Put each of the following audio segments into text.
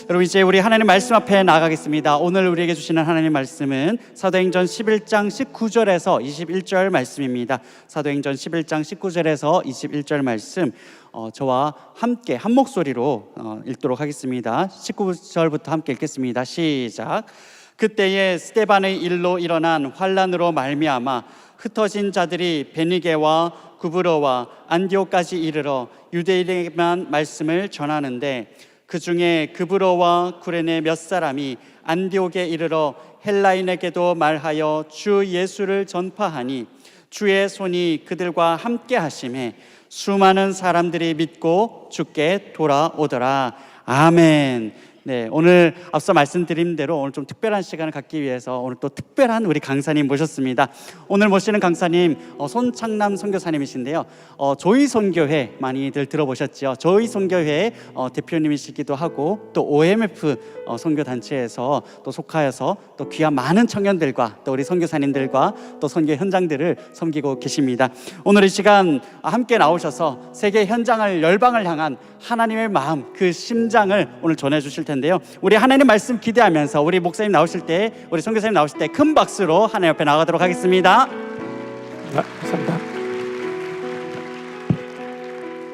여러분, 이제 우리 하나님 말씀 앞에 나가겠습니다. 오늘 우리에게 주시는 하나님 말씀은 사도행전 11장 19절에서 21절 말씀입니다. 사도행전 11장 19절에서 21절 말씀, 저와 함께 한 목소리로 읽도록 하겠습니다. 19절부터 함께 읽겠습니다. 시작. 그때에 스데반의 일로 일어난 환란으로 말미암아 흩어진 자들이 베니게와 구브로와 안디옥까지 이르러 유대인에게만 말씀을 전하는데, 그 중에 구브로와 구레네 몇 사람이 안디옥에 이르러 헬라인에게도 말하여 주 예수를 전파하니 주의 손이 그들과 함께 하심에 수많은 사람들이 믿고 주께 돌아오더라. 아멘. 네, 오늘 앞서 말씀드린 대로 오늘 좀 특별한 시간을 갖기 위해서 오늘 또 특별한 우리 강사님 모셨습니다. 오늘 모시는 강사님 손창남 선교사님이신데요, 조이선교회 많이들 들어보셨죠? 조이선교회 대표님이시기도 하고, 또 OMF 선교단체에서 또 속하여서 또 귀한 많은 청년들과 또 우리 선교사님들과 또 선교 현장들을 섬기고 계십니다. 오늘 이 시간 함께 나오셔서 세계 현장을, 열방을 향한 하나님의 마음, 그 심장을 오늘 전해주실 텐데요, 우리 하나님 말씀 기대하면서 우리 목사님 나오실 때, 우리 선교사님 나오실 때 큰 박수로 하나님 앞에 나가도록 하겠습니다. 감사합니다.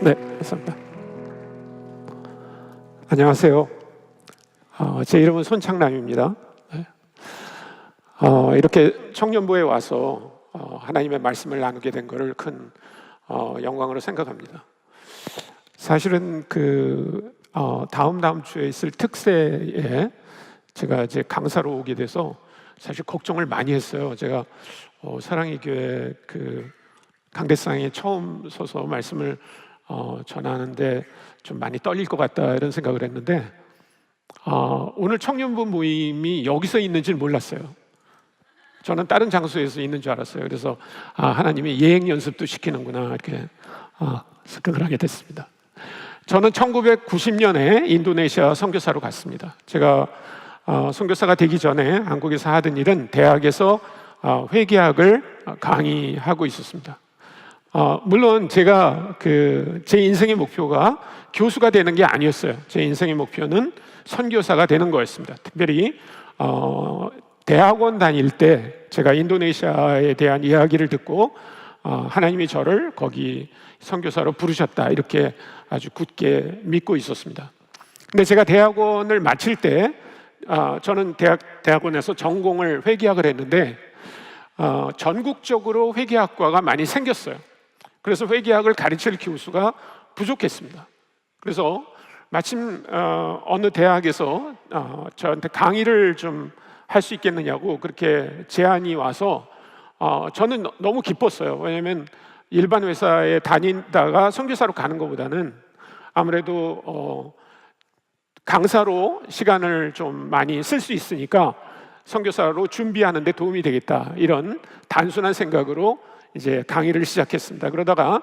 네, 감사합니다. 안녕하세요. 제 이름은 손창남입니다. 이렇게 청년부에 와서 하나님의 말씀을 나누게 된 것을 큰 영광으로 생각합니다. 사실은 다음 주에 있을 특세에 제가 이제 강사로 오게 돼서 사실 걱정을 많이 했어요. 제가 사랑의 교회 강대상에 처음 서서 말씀을 전하는데 좀 많이 떨릴 것 같다, 이런 생각을 했는데, 오늘 청년부 모임이 여기서 있는지는 몰랐어요. 저는 다른 장소에서 있는 줄 알았어요. 그래서 하나님이 예행 연습도 시키는구나, 이렇게 생각을 하게 됐습니다. 저는 1990년에 인도네시아 선교사로 갔습니다. 제가 선교사가 되기 전에 한국에서 하던 일은 대학에서 회계학을 강의하고 있었습니다. 물론 제가 제 인생의 목표가 교수가 되는 게 아니었어요. 제 인생의 목표는 선교사가 되는 거였습니다. 특별히 대학원 다닐 때 제가 인도네시아에 대한 이야기를 듣고 하나님이 저를 거기 선교사로 부르셨다, 이렇게 아주 굳게 믿고 있었습니다. 근데 제가 대학원을 마칠 때 저는 대학원에서 전공을 회계학을 했는데 전국적으로 회계학과가 많이 생겼어요. 그래서 회계학을 가르칠 교수가 부족했습니다. 그래서 마침 어느 대학에서 저한테 강의를 좀 할 수 있겠느냐고 그렇게 제안이 와서 저는 너무 기뻤어요. 왜냐하면 일반 회사에 다니다가 선교사로 가는 것보다는 아무래도 강사로 시간을 좀 많이 쓸 수 있으니까 선교사로 준비하는 데 도움이 되겠다, 이런 단순한 생각으로 이제 강의를 시작했습니다. 그러다가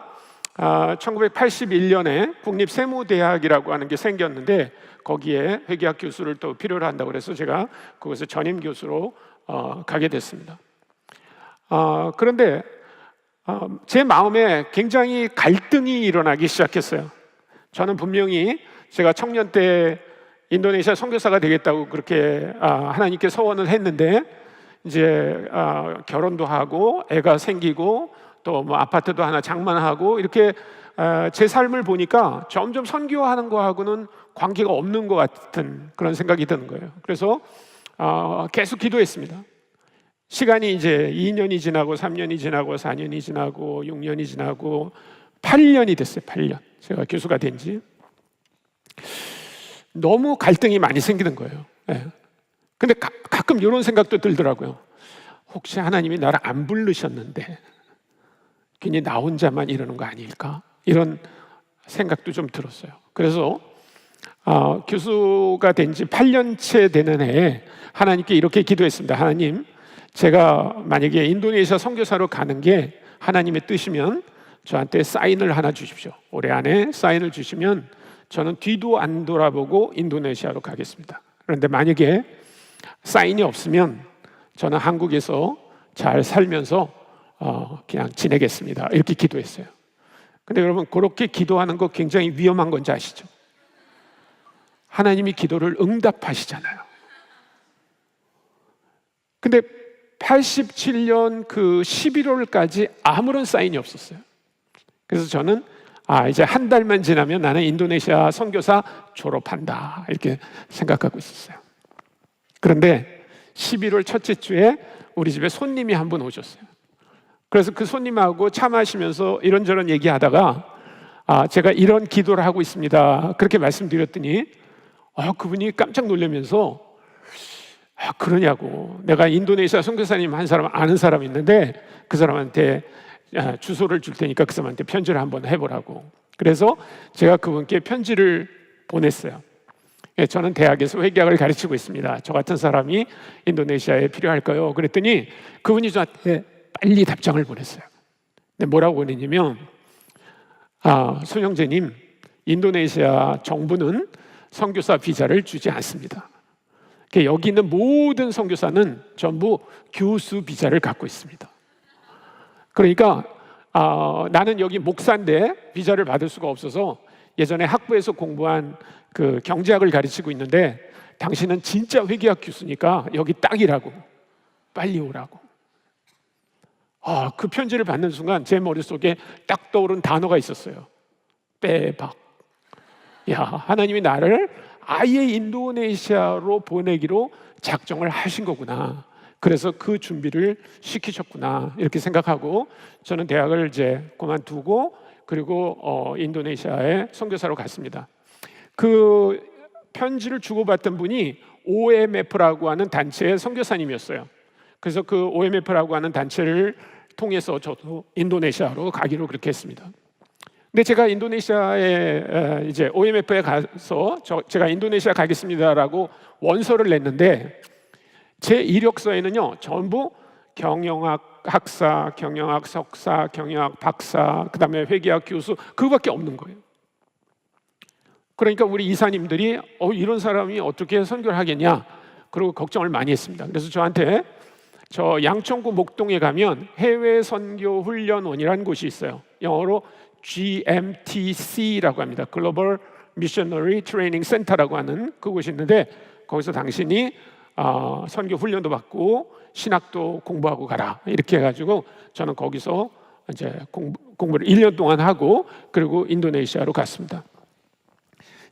1981년에 국립세무대학이라고 하는 게 생겼는데, 거기에 회계학 교수를 또 필요로 한다고 그래서 제가 그곳에 전임 교수로 가게 됐습니다. 그런데 제 마음에 굉장히 갈등이 일어나기 시작했어요. 저는 분명히 제가 청년 때 인도네시아 선교사가 되겠다고 그렇게 하나님께 서원을 했는데, 이제 결혼도 하고 애가 생기고 또 뭐 아파트도 하나 장만하고 이렇게 제 삶을 보니까 점점 선교하는 거하고는 관계가 없는 것 같은 그런 생각이 드는 거예요. 그래서 계속 기도했습니다. 시간이 이제 2년이 지나고 3년이 지나고 4년이 지나고 6년이 지나고 8년이 됐어요. 8년. 제가 교수가 된 지. 너무 갈등이 많이 생기는 거예요. 네. 근데 가끔 이런 생각도 들더라고요. 혹시 하나님이 나를 안 부르셨는데 괜히 나 혼자만 이러는 거 아닐까? 이런 생각도 좀 들었어요. 그래서 교수가 된 지 8년째 되는 해에 하나님께 이렇게 기도했습니다. 하나님, 제가 만약에 인도네시아 선교사로 가는 게 하나님의 뜻이면 저한테 사인을 하나 주십시오. 올해 안에 사인을 주시면 저는 뒤도 안 돌아보고 인도네시아로 가겠습니다. 그런데 만약에 사인이 없으면 저는 한국에서 잘 살면서 그냥 지내겠습니다. 이렇게 기도했어요. 근데 여러분, 그렇게 기도하는 거 굉장히 위험한 건지 아시죠? 하나님이 기도를 응답하시잖아요. 근데 87년 그 11월까지 아무런 사인이 없었어요. 그래서 저는 이제 한 달만 지나면 나는 인도네시아 선교사 졸업한다 이렇게 생각하고 있었어요. 그런데 11월 첫째 주에 우리 집에 손님이 한 분 오셨어요. 그래서 그 손님하고 차 마시면서 이런저런 얘기하다가 제가 이런 기도를 하고 있습니다 그렇게 말씀드렸더니 그분이 깜짝 놀라면서 그러냐고, 내가 인도네시아 선교사님 한 사람 아는 사람 있는데 그 사람한테 주소를 줄 테니까 그 사람한테 편지를 한번 해보라고. 그래서 제가 그분께 편지를 보냈어요. 저는 대학에서 회계학을 가르치고 있습니다. 저 같은 사람이 인도네시아에 필요할까요? 그랬더니 그분이 저한테 빨리 답장을 보냈어요. 근데 뭐라고 보냈냐면 손영재님, 인도네시아 정부는 선교사 비자를 주지 않습니다. 여기 있는 모든 선교사는 전부 교수 비자를 갖고 있습니다. 그러니까 나는 여기 목사인데 비자를 받을 수가 없어서 예전에 학부에서 공부한 그 경제학을 가르치고 있는데 당신은 진짜 회계학 교수니까 여기 딱이라고, 빨리 오라고. 그 편지를 받는 순간 제 머릿속에 딱 떠오른 단어가 있었어요. 빼박. 하나님이 나를 아예 인도네시아로 보내기로 작정을 하신 거구나. 그래서 그 준비를 시키셨구나 이렇게 생각하고 저는 대학을 이제 그만두고 그리고 인도네시아에 선교사로 갔습니다. 그 편지를 주고받던 분이 OMF라고 하는 단체의 선교사님이었어요. 그래서 그 OMF라고 하는 단체를 통해서 저도 인도네시아로 가기로 그렇게 했습니다. 근데 제가 인도네시아에 이제 OMF에 가서 제가 인도네시아 가겠습니다라고 원서를 냈는데 제 이력서에는요 전부 경영학 학사, 경영학 석사, 경영학 박사, 그다음에 회계학 교수 그거밖에 없는 거예요. 그러니까 우리 이사님들이 이런 사람이 어떻게 선교를 하겠냐 그리고 걱정을 많이 했습니다. 그래서 저한테 저 양천구 목동에 가면 해외 선교 훈련원이라는 곳이 있어요. 영어로 GMTC라고 합니다. 글로벌 미셔너리 트레이닝 센터라고 하는 그곳이 있는데 거기서 당신이 선교 훈련도 받고 신학도 공부하고 가라 이렇게 해가지고 저는 거기서 이제 공부를 1년 동안 하고 그리고 인도네시아로 갔습니다.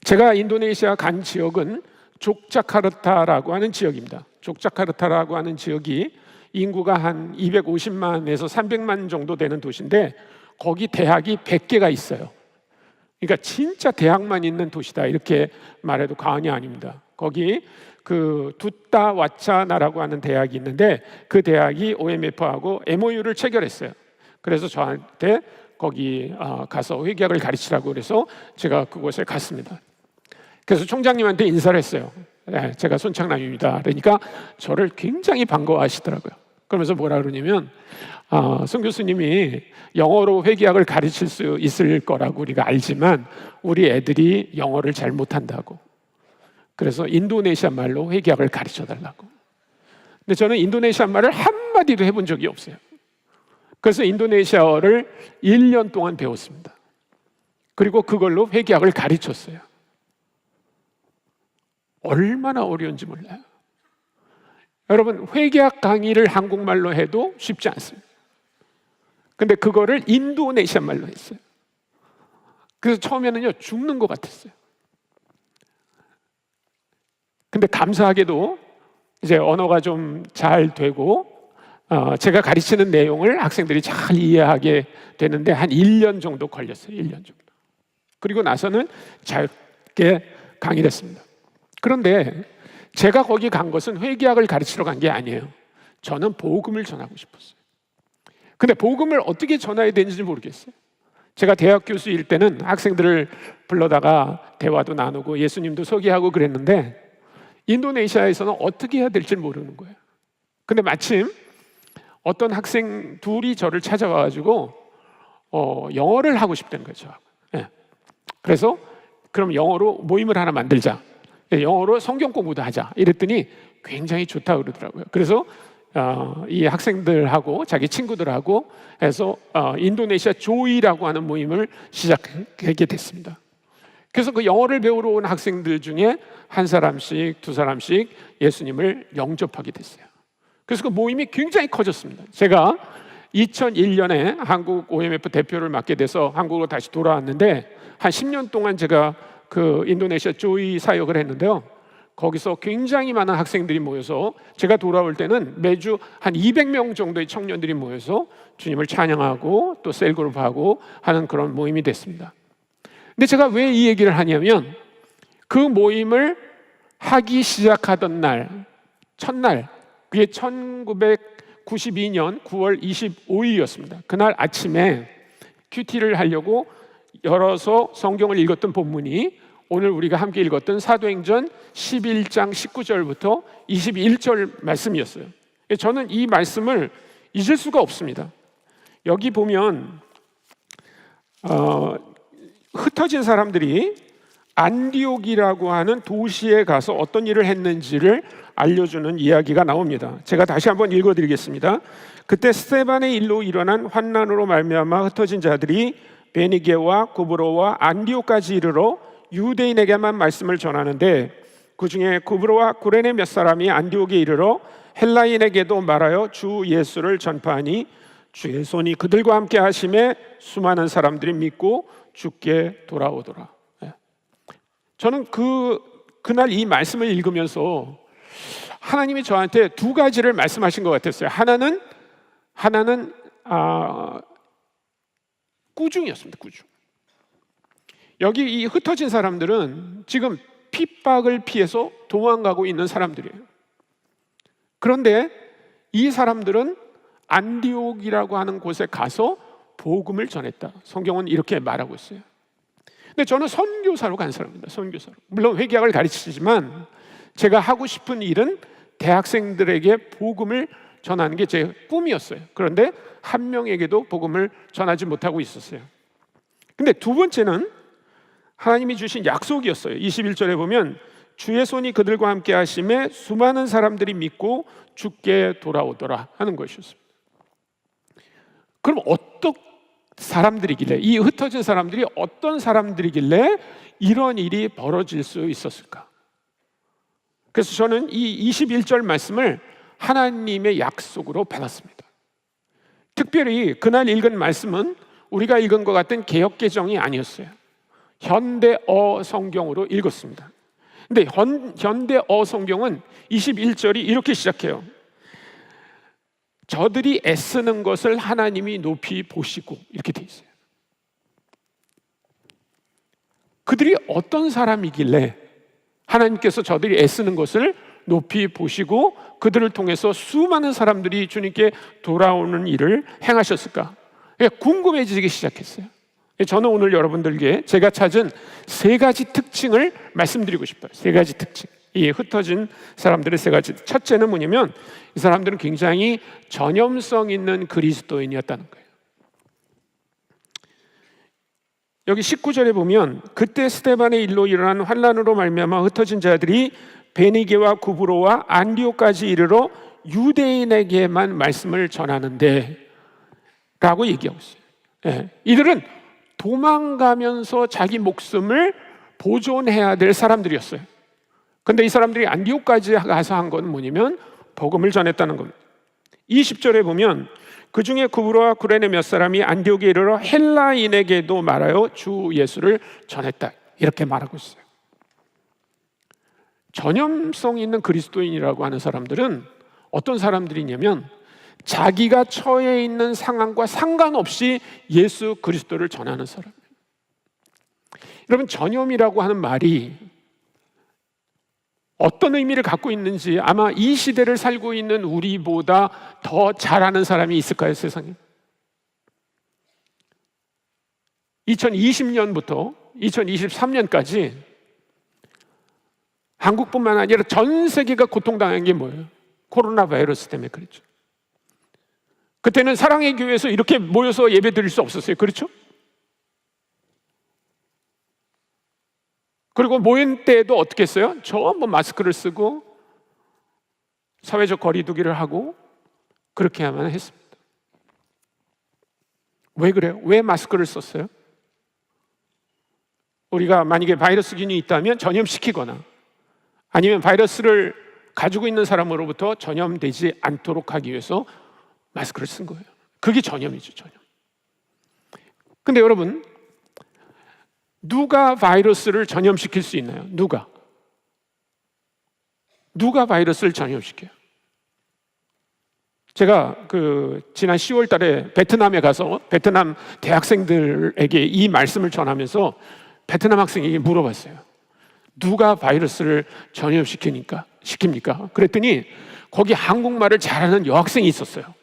제가 인도네시아 간 지역은 족자카르타라고 하는 지역입니다. 족자카르타라고 하는 지역이 인구가 한 250만에서 300만 정도 되는 도시인데 거기 대학이 100개가 있어요. 그러니까 진짜 대학만 있는 도시다 이렇게 말해도 과언이 아닙니다. 거기 그 두타와차나라고 하는 대학이 있는데 그 대학이 OMF하고 MOU를 체결했어요. 그래서 저한테 거기 가서 회계학을 가르치라고 그래서 제가 그곳에 갔습니다. 그래서 총장님한테 인사를 했어요. 제가 손창남입니다. 그러니까 저를 굉장히 반가워하시더라고요. 그러면서 뭐라 그러냐면 송 교수님이 영어로 회계학을 가르칠 수 있을 거라고 우리가 알지만 우리 애들이 영어를 잘 못한다고. 그래서 인도네시아 말로 회계학을 가르쳐 달라고. 근데 저는 인도네시아 말을 한마디도 해본 적이 없어요. 그래서 인도네시아어를 1년 동안 배웠습니다. 그리고 그걸로 회계학을 가르쳤어요. 얼마나 어려운지 몰라요. 여러분, 회계학 강의를 한국말로 해도 쉽지 않습니다. 근데 그거를 인도네시아 말로 했어요. 그래서 처음에는요 죽는 것 같았어요. 근데 감사하게도 이제 언어가 좀 잘 되고 제가 가르치는 내용을 학생들이 잘 이해하게 되는데 한 1년 정도 걸렸어요. 1년 정도. 그리고 나서는 짧게 강의를 했습니다. 그런데 제가 거기 간 것은 회계학을 가르치러 간 게 아니에요. 저는 복음을 전하고 싶었어요. 근데 복음을 어떻게 전해야 되는지 모르겠어요. 제가 대학 교수일 때는 학생들을 불러다가 대화도 나누고 예수님도 소개하고 그랬는데 인도네시아에서는 어떻게 해야 될지 모르는 거예요. 근데 마침 어떤 학생 둘이 저를 찾아와가지고 영어를 하고 싶다는 거죠. 네. 그래서 그럼 영어로 모임을 하나 만들자. 영어로 성경 공부도 하자. 이랬더니 굉장히 좋다고 그러더라고요. 그래서 이 학생들하고 자기 친구들하고 해서 인도네시아 조이라고 하는 모임을 시작하게 됐습니다. 그래서 그 영어를 배우러 온 학생들 중에 한 사람씩, 두 사람씩 예수님을 영접하게 됐어요. 그래서 그 모임이 굉장히 커졌습니다. 제가 2001년에 한국 OMF 대표를 맡게 돼서 한국으로 다시 돌아왔는데 한 10년 동안 제가 그 인도네시아 조이 사역을 했는데요. 거기서 굉장히 많은 학생들이 모여서 제가 돌아올 때는 매주 한 200명 정도의 청년들이 모여서 주님을 찬양하고 또 셀그룹하고 하는 그런 모임이 됐습니다. 근데 제가 왜 이 얘기를 하냐면 그 모임을 하기 시작하던 날, 첫날, 그게 1992년 9월 25일이었습니다. 그날 아침에 큐티를 하려고 열어서 성경을 읽었던 본문이 오늘 우리가 함께 읽었던 사도행전 11장 19절부터 21절 말씀이었어요. 저는 이 말씀을 잊을 수가 없습니다. 여기 보면 흩어진 사람들이 안디옥이라고 하는 도시에 가서 어떤 일을 했는지를 알려주는 이야기가 나옵니다. 제가 다시 한번 읽어드리겠습니다. 그때 스데반의 일로 일어난 환난으로 말미암아 흩어진 자들이 베니게와 구브로와 안디옥까지 이르러 유대인에게만 말씀을 전하는데 그 중에 구브로와 구레네 몇 사람이 안디옥에 이르러 헬라인에게도 말하여 주 예수를 전파하니 주의 손이 그들과 함께 하심에 수많은 사람들이 믿고 주께 돌아오더라. 저는 그날 이 말씀을 읽으면서 하나님이 저한테 두 가지를 말씀하신 것 같았어요. 하나는 꾸중이었습니다. 꾸중. 여기 이 흩어진 사람들은 지금 핍박을 피해서 도망가고 있는 사람들이에요. 그런데 이 사람들은 안디옥이라고 하는 곳에 가서 복음을 전했다. 성경은 이렇게 말하고 있어요. 근데 저는 선교사로 간 사람입니다. 선교사로. 물론 회개학을 가르치지만 제가 하고 싶은 일은 대학생들에게 복음을 전하는 게 제 꿈이었어요. 그런데 한 명에게도 복음을 전하지 못하고 있었어요. 근데 두 번째는 하나님이 주신 약속이었어요. 21절에 보면 주의 손이 그들과 함께 하심에 수많은 사람들이 믿고 주께 돌아오더라 하는 것이었습니다. 그럼 어떤 사람들이길래, 이 흩어진 사람들이 어떤 사람들이길래 이런 일이 벌어질 수 있었을까? 그래서 저는 이 21절 말씀을 하나님의 약속으로 받았습니다. 특별히 그날 읽은 말씀은 우리가 읽은 것 같은 개역개정이 아니었어요. 현대어 성경으로 읽었습니다. 근데 현대어 성경은 21절이 이렇게 시작해요. 저들이 애쓰는 것을 하나님이 높이 보시고, 이렇게 돼 있어요. 그들이 어떤 사람이길래 하나님께서 저들이 애쓰는 것을 높이 보시고 그들을 통해서 수많은 사람들이 주님께 돌아오는 일을 행하셨을까? 궁금해지기 시작했어요. 저는 오늘 여러분들께 제가 찾은 세 가지 특징을 말씀드리고 싶어요. 세 가지 특징. 이 흩어진 사람들의 세 가지. 첫째는 뭐냐면 이 사람들은 굉장히 전염성 있는 그리스도인이었다는 거예요. 여기 19절에 보면 그때 스데반의 일로 일어난 환난으로 말미암아 흩어진 자들이 베니게와 구브로와 안디옥까지 이르러 유대인에게만 말씀을 전하는데 라고 얘기하고 있어요. 이들은 도망가면서 자기 목숨을 보존해야 될 사람들이었어요. 그런데 이 사람들이 안디옥까지 가서 한 건 뭐냐면 복음을 전했다는 겁니다. 20절에 보면 그 중에 구브로와 구레네 몇 사람이 안디옥에 이르러 헬라인에게도 말하여 주 예수를 전했다. 이렇게 말하고 있어요. 전염성 있는 그리스도인이라고 하는 사람들은 어떤 사람들이냐면 자기가 처해 있는 상황과 상관없이 예수 그리스도를 전하는 사람이에요. 여러분, 전염이라고 하는 말이 어떤 의미를 갖고 있는지 아마 이 시대를 살고 있는 우리보다 더 잘 아는 사람이 있을까요, 세상에? 2020년부터 2023년까지 한국뿐만 아니라 전 세계가 고통당한 게 뭐예요? 코로나 바이러스 때문에 그랬죠. 그때는 사랑의 교회에서 이렇게 모여서 예배 드릴 수 없었어요. 그렇죠? 그리고 모임 때도 어떻게 했어요? 전부 마스크를 쓰고 사회적 거리두기를 하고 그렇게야만 했습니다. 왜 그래요? 왜 마스크를 썼어요? 우리가 만약에 바이러스균이 있다면 전염시키거나 아니면 바이러스를 가지고 있는 사람으로부터 전염되지 않도록 하기 위해서 마스크를 쓴 거예요. 그게 전염이죠, 전염. 근데 여러분, 누가 바이러스를 전염시킬 수 있나요? 누가 바이러스를 전염시켜요? 제가 지난 10월 달에 베트남에 가서 베트남 대학생들에게 이 말씀을 전하면서 베트남 학생에게 물어봤어요. 누가 바이러스를 시킵니까? 그랬더니 거기 한국말을 잘하는 여학생이 있었어요.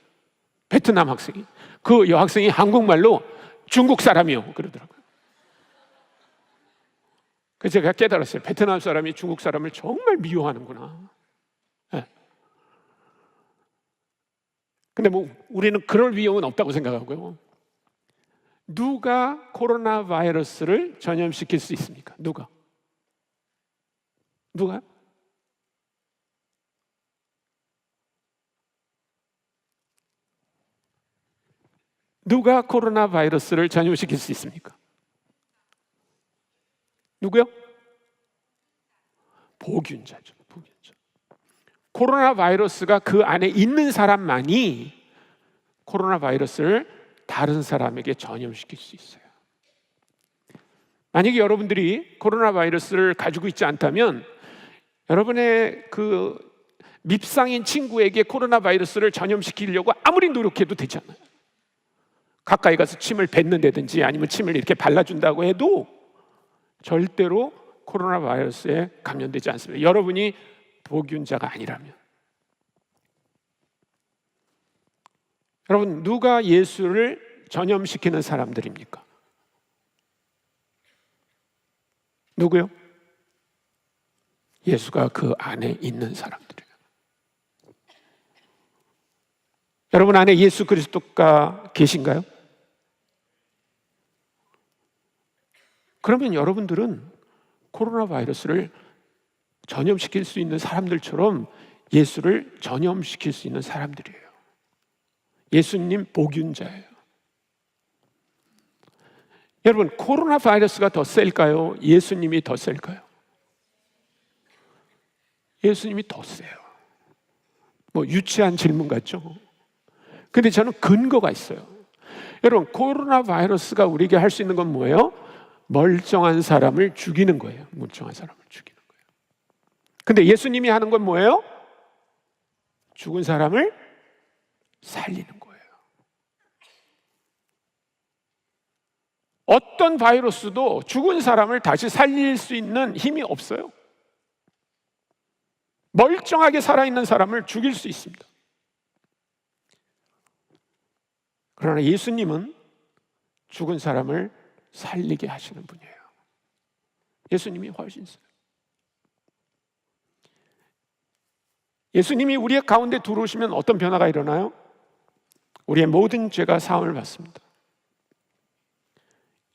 베트남 학생이. 그 여학생이 한국말로 중국 사람이요 그러더라고요. 그래서 제가 깨달았어요. 베트남 사람이 중국 사람을 정말 미워하는구나. 네. 근데 우리는 그럴 위험은 없다고 생각하고요. 누가 코로나 바이러스를 전염시킬 수 있습니까? 누가? 누가 코로나 바이러스를 전염시킬 수 있습니까? 누구요? 보균자죠. 보균자. 코로나 바이러스가 그 안에 있는 사람만이 코로나 바이러스를 다른 사람에게 전염시킬 수 있어요. 만약에 여러분들이 코로나 바이러스를 가지고 있지 않다면 여러분의 그 밉상인 친구에게 코로나 바이러스를 전염시키려고 아무리 노력해도 되지 않아요. 가까이 가서 침을 뱉는다든지 아니면 침을 이렇게 발라준다고 해도 절대로 코로나 바이러스에 감염되지 않습니다. 여러분이 보균자가 아니라면. 여러분, 누가 예수를 전염시키는 사람들입니까? 누구요? 예수가 그 안에 있는 사람들이에요. 여러분 안에 예수 그리스도가 계신가요? 그러면 여러분들은 코로나 바이러스를 전염시킬 수 있는 사람들처럼 예수를 전염시킬 수 있는 사람들이에요. 예수님 보균자예요. 여러분, 코로나 바이러스가 더 셀까요? 예수님이 더 셀까요? 예수님이 더 세요. 유치한 질문 같죠? 근데 저는 근거가 있어요. 여러분, 코로나 바이러스가 우리에게 할 수 있는 건 뭐예요? 멀쩡한 사람을 죽이는 거예요. 멀쩡한 사람을 죽이는 거예요. 근데 예수님이 하는 건 뭐예요? 죽은 사람을 살리는 거예요. 어떤 바이러스도 죽은 사람을 다시 살릴 수 있는 힘이 없어요. 멀쩡하게 살아있는 사람을 죽일 수 있습니다. 그러나 예수님은 죽은 사람을 살리게 하시는 분이에요. 예수님이 훨씬 세요. 예수님이 우리의 가운데 들어오시면 어떤 변화가 일어나요? 우리의 모든 죄가 사함을 받습니다.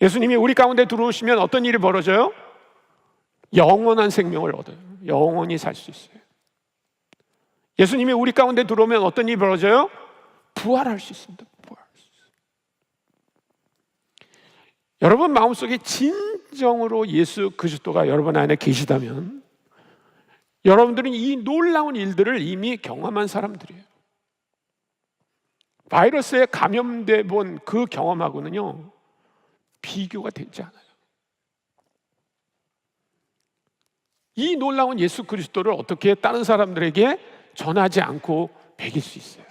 예수님이 우리 가운데 들어오시면 어떤 일이 벌어져요? 영원한 생명을 얻어요. 영원히 살 수 있어요. 예수님이 우리 가운데 들어오면 어떤 일이 벌어져요? 부활할 수 있습니다. 부활할 수 있어요. 여러분 마음속에 진정으로 예수 그리스도가 여러분 안에 계시다면 여러분들은 이 놀라운 일들을 이미 경험한 사람들이에요. 바이러스에 감염돼 본 그 경험하고는요 비교가 되지 않아요. 이 놀라운 예수 그리스도를 어떻게 다른 사람들에게 전하지 않고 배길 수 있어요?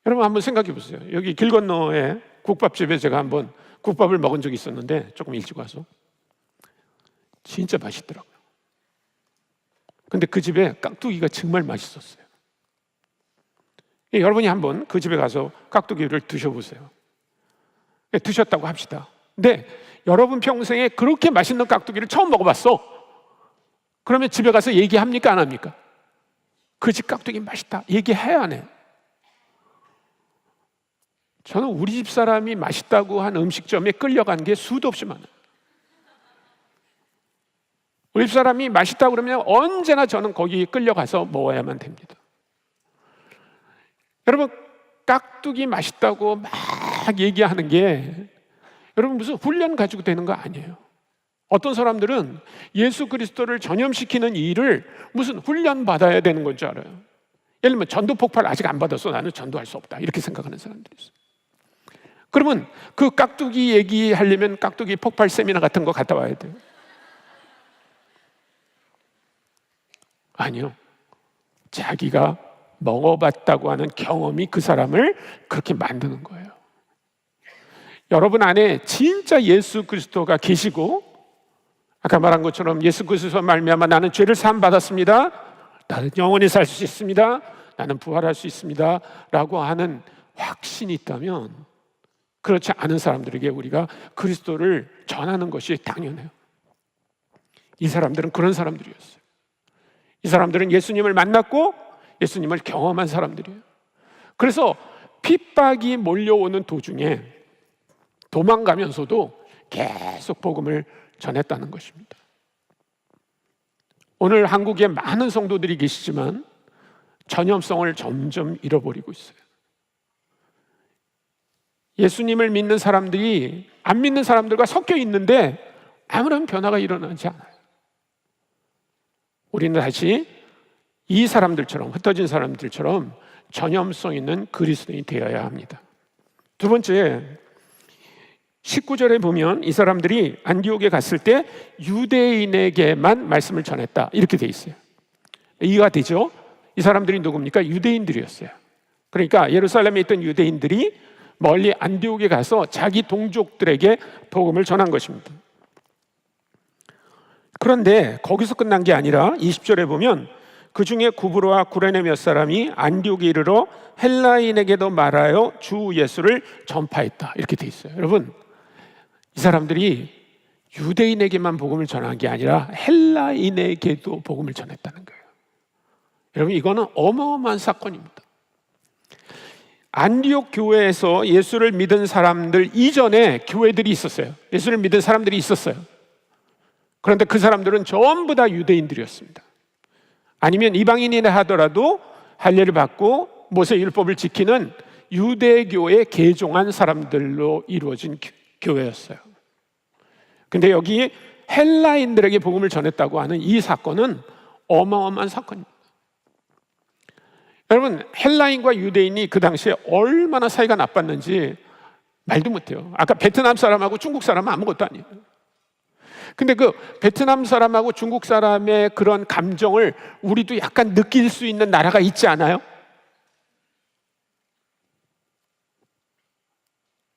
여러분 한번 생각해 보세요. 여기 길 건너에 국밥집에 제가 한번 국밥을 먹은 적이 있었는데 조금 일찍 와서 진짜 맛있더라고요. 근데 그 집에 깍두기가 정말 맛있었어요. 여러분이 한번 그 집에 가서 깍두기를 드셔보세요. 드셨다고 합시다. 근데 여러분 평생에 그렇게 맛있는 깍두기를 처음 먹어봤어. 그러면 집에 가서 얘기합니까? 안 합니까? 그 집 깍두기 맛있다. 얘기해야 안 해요? 저는 우리 집 사람이 맛있다고 한 음식점에 끌려간 게 수도 없이 많아요. 우리 집 사람이 맛있다고 그러면 언제나 저는 거기 끌려가서 먹어야만 됩니다. 여러분 깍두기 맛있다고 막 얘기하는 게 여러분 무슨 훈련 가지고 되는 거 아니에요. 어떤 사람들은 예수 그리스도를 전염시키는 일을 무슨 훈련 받아야 되는 건 줄 알아요. 예를 들면 전도 폭발 아직 안 받았어. 나는 전도할 수 없다. 이렇게 생각하는 사람들이 있어요. 그러면 그 깍두기 얘기하려면 깍두기 폭발 세미나 같은 거 갔다 와야 돼요. 아니요. 자기가 먹어봤다고 하는 경험이 그 사람을 그렇게 만드는 거예요. 여러분 안에 진짜 예수 그리스도가 계시고, 아까 말한 것처럼 예수 그리스도와 말미암아 나는 죄를 사함 받았습니다. 나는 영원히 살 수 있습니다. 나는 부활할 수 있습니다. 라고 하는 확신이 있다면, 그렇지 않은 사람들에게 우리가 그리스도를 전하는 것이 당연해요. 이 사람들은 그런 사람들이었어요. 이 사람들은 예수님을 만났고 예수님을 경험한 사람들이에요. 그래서 핍박이 몰려오는 도중에 도망가면서도 계속 복음을 전했다는 것입니다. 오늘 한국에 많은 성도들이 계시지만 전염성을 점점 잃어버리고 있어요. 예수님을 믿는 사람들이 안 믿는 사람들과 섞여 있는데 아무런 변화가 일어나지 않아요. 우리는 다시 이 사람들처럼, 흩어진 사람들처럼 전염성 있는 그리스도인이 되어야 합니다. 두 번째, 19절에 보면 이 사람들이 안디옥에 갔을 때 유대인에게만 말씀을 전했다, 이렇게 돼 있어요. 이해가 되죠? 이 사람들이 누굽니까? 유대인들이었어요. 그러니까 예루살렘에 있던 유대인들이 멀리 안디옥에 가서 자기 동족들에게 복음을 전한 것입니다. 그런데 거기서 끝난 게 아니라 20절에 보면 그 중에 구브로와 구레네 몇 사람이 안디옥에 이르러 헬라인에게도 말하여 주 예수를 전파했다, 이렇게 돼 있어요. 여러분, 이 사람들이 유대인에게만 복음을 전한 게 아니라 헬라인에게도 복음을 전했다는 거예요. 여러분, 이거는 어마어마한 사건입니다. 안디옥 교회에서 예수를 믿은 사람들 이전에 교회들이 있었어요. 예수를 믿은 사람들이 있었어요. 그런데 그 사람들은 전부 다 유대인들이었습니다. 아니면 이방인이라 하더라도 할례를 받고 모세 율법을 지키는 유대교에 개종한 사람들로 이루어진 교회였어요. 근데 여기 헬라인들에게 복음을 전했다고 하는 이 사건은 어마어마한 사건입니다. 여러분, 헬라인과 유대인이 그 당시에 얼마나 사이가 나빴는지 말도 못해요. 아까 베트남 사람하고 중국 사람은 아무것도 아니에요. 근데 그 베트남 사람하고 중국 사람의 그런 감정을 우리도 약간 느낄 수 있는 나라가 있지 않아요?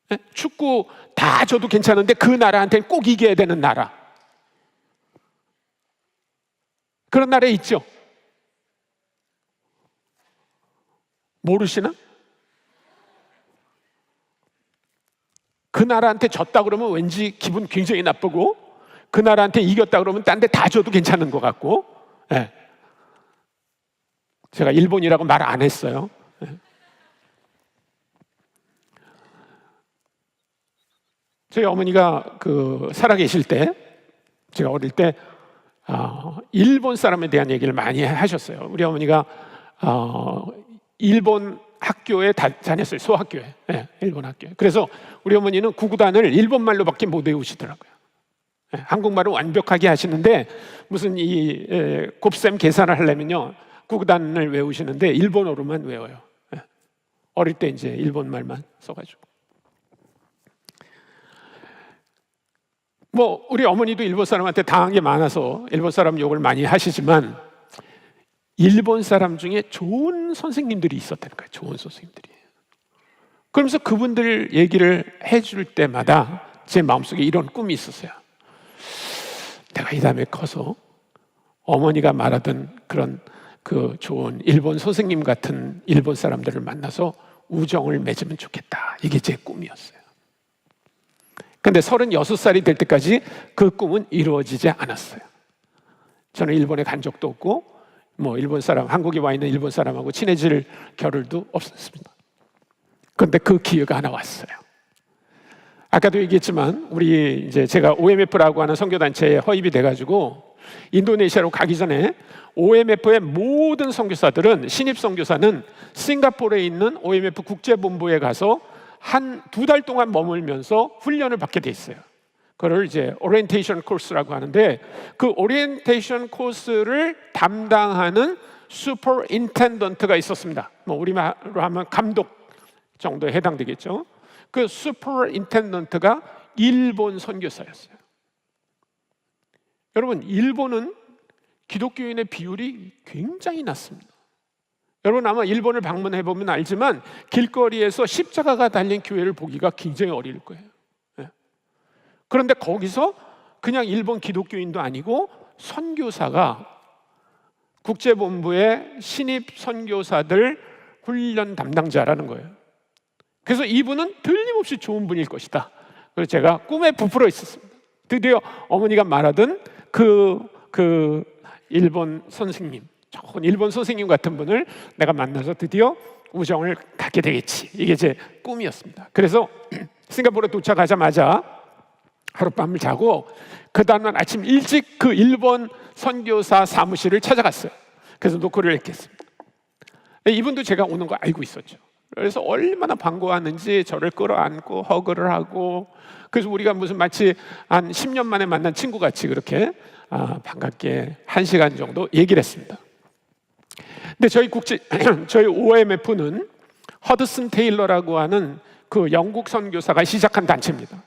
네? 축구 다 져도 괜찮은데 그 나라한테는 꼭 이겨야 되는 나라, 그런 나라 있죠? 모르시나? 그 나라한테 졌다 그러면 왠지 기분 굉장히 나쁘고, 그 나라한테 이겼다 그러면 딴 데 다 져도 괜찮은 것 같고. 네. 제가 일본이라고 말 안 했어요. 네. 저희 어머니가 살아계실 때, 제가 어릴 때 일본 사람에 대한 얘기를 많이 하셨어요. 우리 어머니가 일본 학교에 다녔어요. 소학교에. 네, 일본 학교에. 그래서 우리 어머니는 구구단을 일본말로밖에 못 외우시더라고요. 네, 한국말을 완벽하게 하시는데 무슨 곱셈 계산을 하려면요, 구구단을 외우시는데 일본어로만 외워요. 네, 어릴 때 이제 일본말만 써가지고. 우리 어머니도 일본 사람한테 당한 게 많아서 일본 사람 욕을 많이 하시지만 일본 사람 중에 좋은 선생님들이 있었다는 거예요. 좋은 선생님들이. 그러면서 그분들 얘기를 해줄 때마다 제 마음속에 이런 꿈이 있었어요. 내가 이 다음에 커서 어머니가 말하던 그런 그 좋은 일본 선생님 같은 일본 사람들을 만나서 우정을 맺으면 좋겠다. 이게 제 꿈이었어요. 근데 36살이 될 때까지 그 꿈은 이루어지지 않았어요. 저는 일본에 간 적도 없고 일본 사람, 한국에 와 있는 일본 사람하고 친해질 겨를도 없었습니다. 그런데 그 기회가 하나 왔어요. 아까도 얘기했지만 제가 OMF라고 하는 선교단체에 허입이 돼가지고 인도네시아로 가기 전에 OMF의 모든 선교사들은, 신입 선교사는 싱가포르에 있는 OMF 국제본부에 가서 한 2달 동안 머물면서 훈련을 받게 돼 있어요. 그걸 이제 오리엔테이션 코스라고 하는데, 그 오리엔테이션 코스를 담당하는 슈퍼인텐던트가 있었습니다. 뭐 우리말로 하면 감독 정도에 해당되겠죠. 그 슈퍼인텐던트가 일본 선교사였어요. 여러분, 일본은 기독교인의 비율이 굉장히 낮습니다. 여러분 아마 일본을 방문해 보면 알지만 길거리에서 십자가가 달린 교회를 보기가 굉장히 어려울 거예요. 그런데 거기서 그냥 일본 기독교인도 아니고 선교사가 국제본부의 신입 선교사들 훈련 담당자라는 거예요. 그래서 이분은 틀림없이 좋은 분일 것이다. 그래서 제가 꿈에 부풀어 있었습니다. 드디어 어머니가 말하던 그 일본 선생님, 좋은 일본 선생님 같은 분을 내가 만나서 드디어 우정을 갖게 되겠지. 이게 제 꿈이었습니다. 그래서 싱가포르에 도착하자마자 하룻밤을 자고 그 다음날 아침 일찍 그 일본 선교사 사무실을 찾아갔어요. 그래서 노크를 했겠습니다. 이분도 제가 오는 거 알고 있었죠. 그래서 얼마나 반가워하는지 저를 끌어안고 허그를 하고, 그래서 우리가 무슨 마치 한 10년 만에 만난 친구 같이 그렇게 반갑게 1시간 정도 얘기를 했습니다. 근데 저희 OMF는 허드슨 테일러라고 하는 그 영국 선교사가 시작한 단체입니다.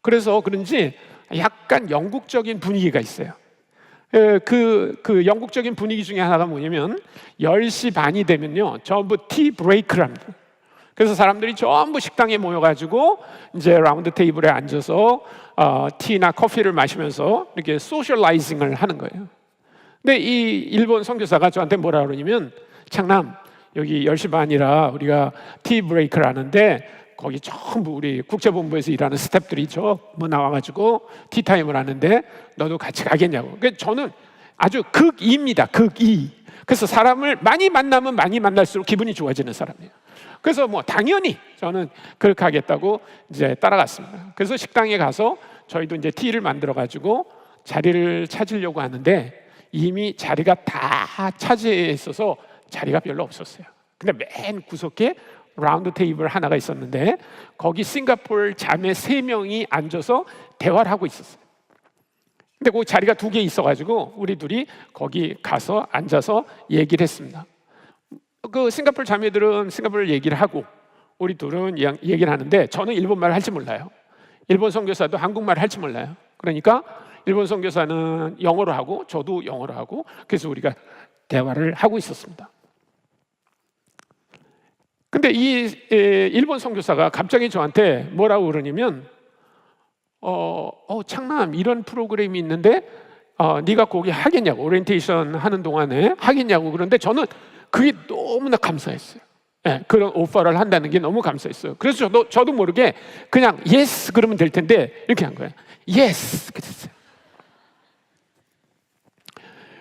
그래서 그런지 약간 영국적인 분위기가 있어요. 그 영국적인 분위기 중에 하나가 뭐냐면 10시 반이 되면요 전부 티 브레이크랍니다. 그래서 사람들이 전부 식당에 모여가지고 이제 라운드 테이블에 앉아서 티나 커피를 마시면서 이렇게 소셜라이징을 하는 거예요. 근데 이 일본 선교사가 저한테 뭐라 그러냐면, 창남 여기 10시 반이라 우리가 티 브레이크를 하는데 거기 전부 우리 국제본부에서 일하는 스태프들이 전부 나와가지고 티타임을 하는데 너도 같이 가겠냐고. 그러니까 저는 아주 극이입니다. 극이. 그래서 사람을 많이 만나면 많이 만날수록 기분이 좋아지는 사람이에요. 그래서 뭐 당연히 저는 그렇게 하겠다고 이제 따라갔습니다. 그래서 식당에 가서 저희도 이제 티를 만들어가지고 자리를 찾으려고 하는데 이미 자리가 다 차지해 있어서 자리가 별로 없었어요. 근데 맨 구석에 라운드 테이블 하나가 있었는데 거기 싱가포르 자매 3명이 앉아서 대화를 하고 있었어요. 근데 그 자리가 2개 있어가지고 우리 둘이 거기 가서 앉아서 얘기를 했습니다. 그 싱가포르 자매들은 싱가포르 얘기를 하고 우리 둘은 얘기를 하는데 저는 일본말을 할 줄 몰라요. 일본 선교사도 한국말을 할 줄 몰라요. 그러니까 일본 선교사는 영어로 하고 저도 영어로 하고, 그래서 우리가 대화를 하고 있었습니다. 근데 이 일본 선교사가 갑자기 저한테 뭐라고 그러냐면 창남 이런 프로그램이 있는데 네가 거기 하겠냐고, 오리엔테이션 하는 동안에 하겠냐고. 그런데 저는 그게 너무나 감사했어요. 네, 그런 오퍼를 한다는 게 너무 감사했어요. 그래서 저도 모르게 그냥 예스 그러면 될 텐데 이렇게 한 거예요. 예스 그랬어요.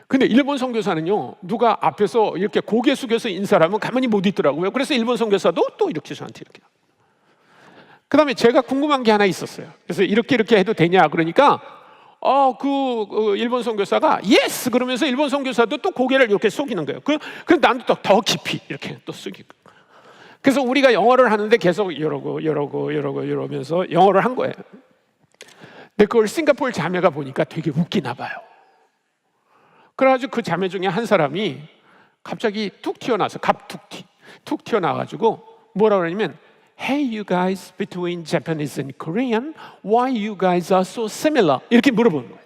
근데 일본 선교사는요 누가 앞에서 이렇게 고개 숙여서 인사를 하면 가만히 못 있더라고요. 그래서 일본 선교사도 또 이렇게 저한테 이렇게. 그 다음에 제가 궁금한 게 하나 있었어요. 그래서 이렇게 해도 되냐 그러니까 그 일본 선교사가 예스 그러면서 일본 선교사도 또 고개를 이렇게 숙이는 거예요. 그래서 나도 더 깊이 이렇게 또 숙이고. 그래서 우리가 영어를 하는데 계속 이러면서 영어를 한 거예요. 근데 그걸 싱가포르 자매가 보니까 되게 웃기나 봐요. 그래가지고 그 자매 중에 한 사람이 갑자기 툭 튀어나와서 툭 튀어나와가지고 뭐라 그러냐면 Hey you guys between Japanese and Korean, why you guys are so similar? 이렇게 물어보는 거예요.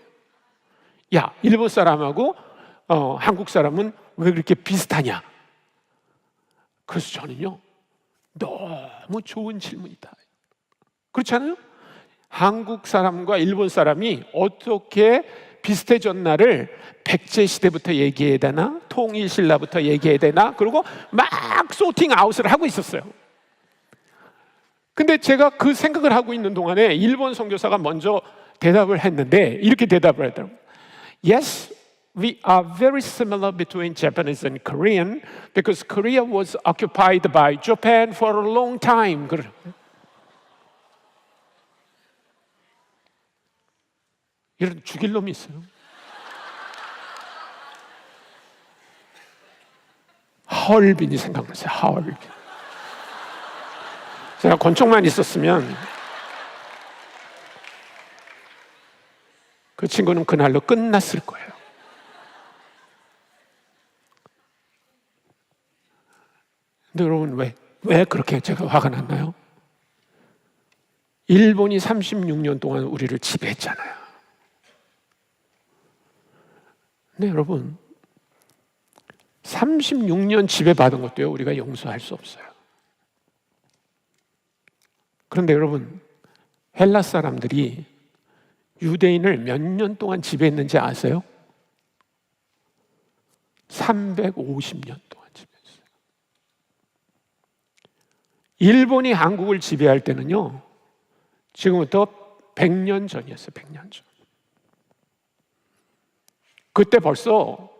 야, 일본 사람하고 한국 사람은 왜 그렇게 비슷하냐? 그래서 저는요 너무 좋은 질문이다. 그렇지 않아요? 한국 사람과 일본 사람이 어떻게 비슷해졌나를 백제 시대부터 얘기해야 되나, 통일 신라부터 얘기해야 되나, 그리고 막 소팅 아웃을 하고 있었어요. 근데 제가 그 생각을 하고 있는 동안에 일본 선교사가 먼저 대답을 했는데 이렇게 대답을 하더라고요. Yes, we are very similar between Japanese and Korean because Korea was occupied by Japan for a long time. 이런 죽일 놈이 있어요. 하얼빈이 생각났어요. 하얼빈. 제가 권총만 있었으면 그 친구는 그날로 끝났을 거예요. 근데 여러분, 왜 그렇게 제가 화가 났나요? 일본이 36년 동안 우리를 지배했잖아요. 근데 여러분, 36년 지배받은 것도요, 우리가 용서할 수 없어요. 그런데 여러분, 헬라 사람들이 유대인을 몇 년 동안 지배했는지 아세요? 350년 동안 지배했어요. 일본이 한국을 지배할 때는요, 지금부터 100년 전이었어요. 100년 전. 그때 벌써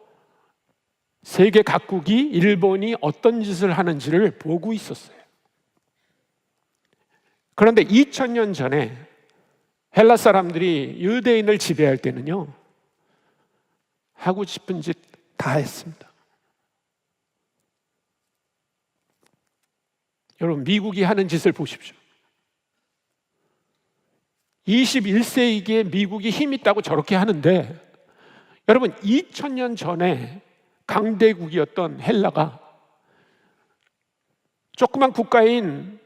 세계 각국이 일본이 어떤 짓을 하는지를 보고 있었어요. 그런데 2000년 전에 헬라 사람들이 유대인을 지배할 때는요, 하고 싶은 짓 다 했습니다. 여러분, 미국이 하는 짓을 보십시오. 21세기에 미국이 힘 있다고 저렇게 하는데, 여러분, 2000년 전에 강대국이었던 헬라가 조그만 국가인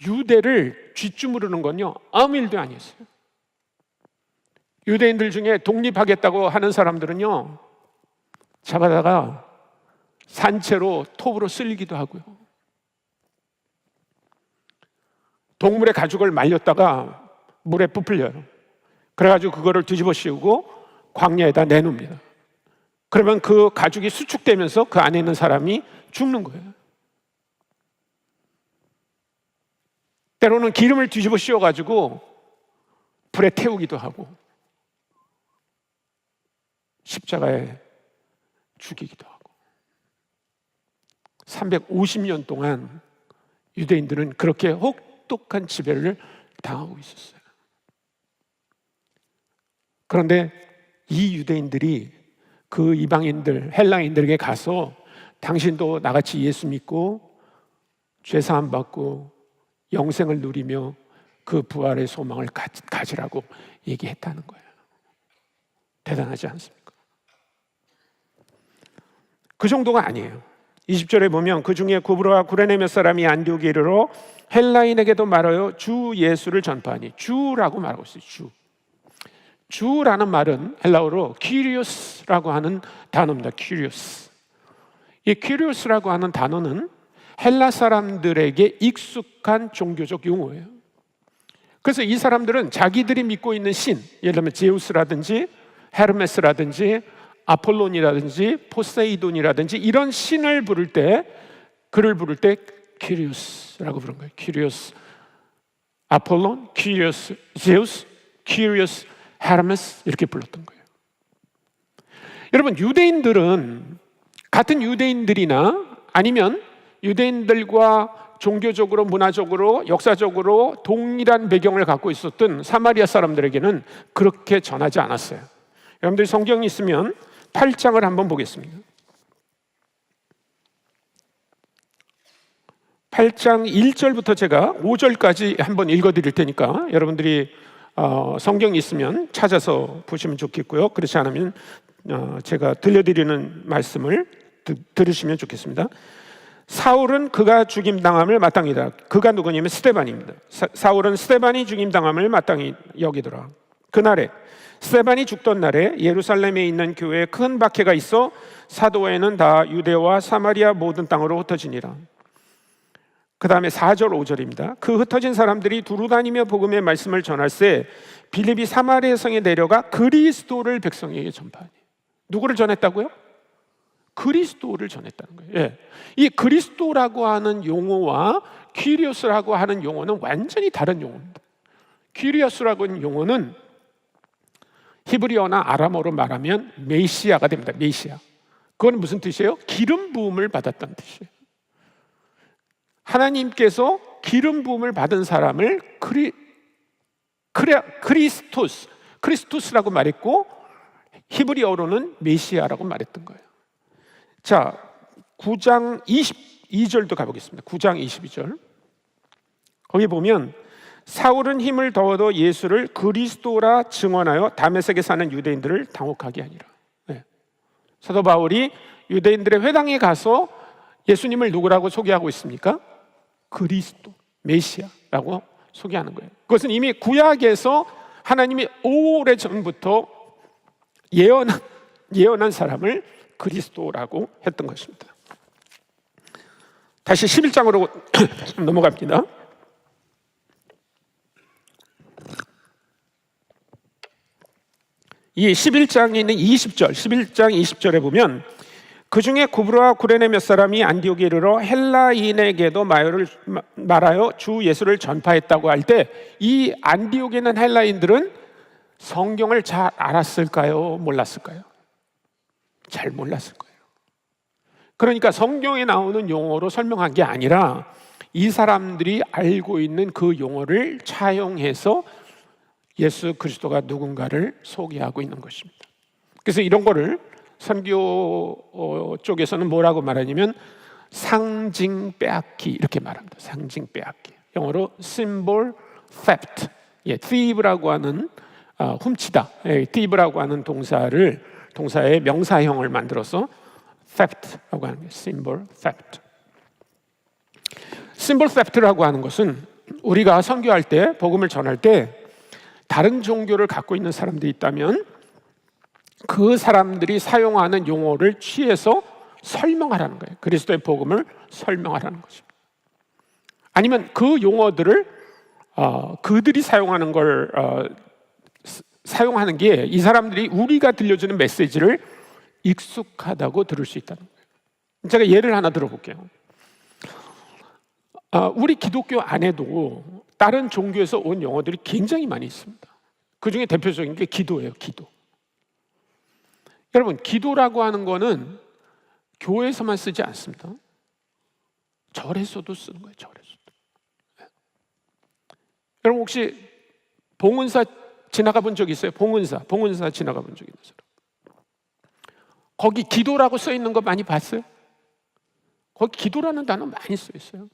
유대를 쥐쭈무르는 건요, 아무 일도 아니었어요. 유대인들 중에 독립하겠다고 하는 사람들은요, 잡아다가 산채로 톱으로 쓸기도 하고요, 동물의 가죽을 말렸다가 물에 부풀려요. 그래가지고 그거를 뒤집어 씌우고 광야에다 내놓습니다. 그러면 그 가죽이 수축되면서 그 안에 있는 사람이 죽는 거예요. 때로는 기름을 뒤집어 씌워가지고 불에 태우기도 하고 십자가에 죽이기도 하고. 350년 동안 유대인들은 그렇게 혹독한 지배를 당하고 있었어요. 그런데 이 유대인들이 그 이방인들, 헬라인들에게 가서 당신도 나같이 예수 믿고 죄사함 받고 영생을 누리며 그 부활의 소망을 가지라고 얘기했다는 거예요. 대단하지 않습니까? 그 정도가 아니에요. 20절에 보면 그 중에 구브로와 구레네 몇 사람이 안디옥에 이르러 헬라인에게도 말하여 주 예수를 전파하니. 주라고 말하고 있어요. 주라는 말은 헬라어로 키리오스라고 하는 단어입니다. 키리오스. 이 키리오스라고 하는 단어는 헬라 사람들에게 익숙한 종교적 용어예요. 그래서 이 사람들은 자기들이 믿고 있는 신, 예를 들면 제우스라든지 헤르메스라든지 아폴론이라든지 포세이돈이라든지 이런 신을 부를 때, 그를 부를 때 키리오스라고 부른 거예요. 키리오스 아폴론, 키리오스 제우스, 키리오스 헤르메스, 이렇게 불렀던 거예요. 여러분, 유대인들은 같은 유대인들이나 아니면 유대인들과 종교적으로, 문화적으로, 역사적으로 동일한 배경을 갖고 있었던 사마리아 사람들에게는 그렇게 전하지 않았어요. 여러분들이 성경이 있으면 8장을 한번 보겠습니다. 8장 1절부터 제가 5절까지 한번 읽어드릴 테니까 여러분들이 성경이 있으면 찾아서 보시면 좋겠고요. 그렇지 않으면 제가 들려드리는 말씀을 들으시면 좋겠습니다. 사울은 그가 죽임당함을 마땅히다. 그가 누구냐면 스데반입니다. 사울은 스데반이 죽임당함을 마땅히 여기더라. 그날에 스데반이 죽던 날에 예루살렘에 있는 교회에 큰 박해가 있어 사도회는 다 유대와 사마리아 모든 땅으로 흩어지니라. 그 다음에 4절 5절입니다. 그 흩어진 사람들이 두루 다니며 복음의 말씀을 전할세 빌립이 사마리아 성에 내려가 그리스도를 백성에게 전파하니. 누구를 전했다고요? 그리스도를 전했다는 거예요. 예. 이 그리스도라고 하는 용어와 퀴리오스라고 하는 용어는 완전히 다른 용어입니다. 퀴리오스라고 하는 용어는 히브리어나 아람어로 말하면 메시아가 됩니다. 메시아. 그건 무슨 뜻이에요? 기름 부음을 받았다는 뜻이에요. 하나님께서 기름 부음을 받은 사람을 크리스토스라고 말했고 히브리어로는 메시아라고 말했던 거예요. 자, 9장 22절도 가보겠습니다. 9장 22절. 거기 보면 사울은 힘을 더어도 예수를 그리스도라 증언하여 다메섹에 사는 유대인들을 당혹하게 하니라. 네. 사도 바울이 유대인들의 회당에 가서 예수님을 누구라고 소개하고 있습니까? 그리스도, 메시아라고 소개하는 거예요. 그것은 이미 구약에서 하나님이 오래전부터 예언한 사람을 그리스도라고 했던 것입니다. 다시 11장으로 넘어갑니다. 이 11장에 있는 20절, 11장 20절에 보면 그 중에 구브로와 구레네 몇 사람이 안디옥에 이르러 헬라인에게도 말하여 주 예수를 전파했다고 할 때 이 안디옥에 있는 헬라인들은 성경을 잘 알았을까요? 몰랐을까요? 잘 몰랐을 거예요. 그러니까 성경에 나오는 용어로 설명한 게 아니라 이 사람들이 알고 있는 그 용어를 차용해서 예수 그리스도가 누군가를 소개하고 있는 것입니다. 그래서 이런 거를 선교 쪽에서는 뭐라고 말하냐면 상징 빼앗기 이렇게 말합니다. 상징 빼앗기. 영어로 symbol theft. thief라고 하는 훔치다. thief라고 하는 동사의 명사형을 만들어서 theft라고 하는 게 symbol theft. symbol theft라고 하는 것은 우리가 선교할 때 복음을 전할 때 다른 종교를 갖고 있는 사람들이 있다면 그 사람들이 사용하는 용어를 취해서 설명하라는 거예요. 그리스도의 복음을 설명하라는 것입니다. 아니면 그 용어들을 그들이 사용하는 걸 사용하는 게 이 사람들이 우리가 들려주는 메시지를 익숙하다고 들을 수 있다는 거예요. 제가 예를 하나 들어볼게요. 우리 기독교 안에도 다른 종교에서 온 용어들이 굉장히 많이 있습니다. 그 중에 대표적인 게 기도예요. 기도. 여러분, 기도라고 하는 거는 교회에서만 쓰지 않습니다. 절에서도 쓰는 거예요. 절에서도. 여러분 혹시 봉은사 지나가 본 적 있어요? 봉은사 지나가 본 적 있는 사람? 거기 기도라고 써 있는 거 많이 봤어요? 거기 기도라는 단어 많이 써 있어요.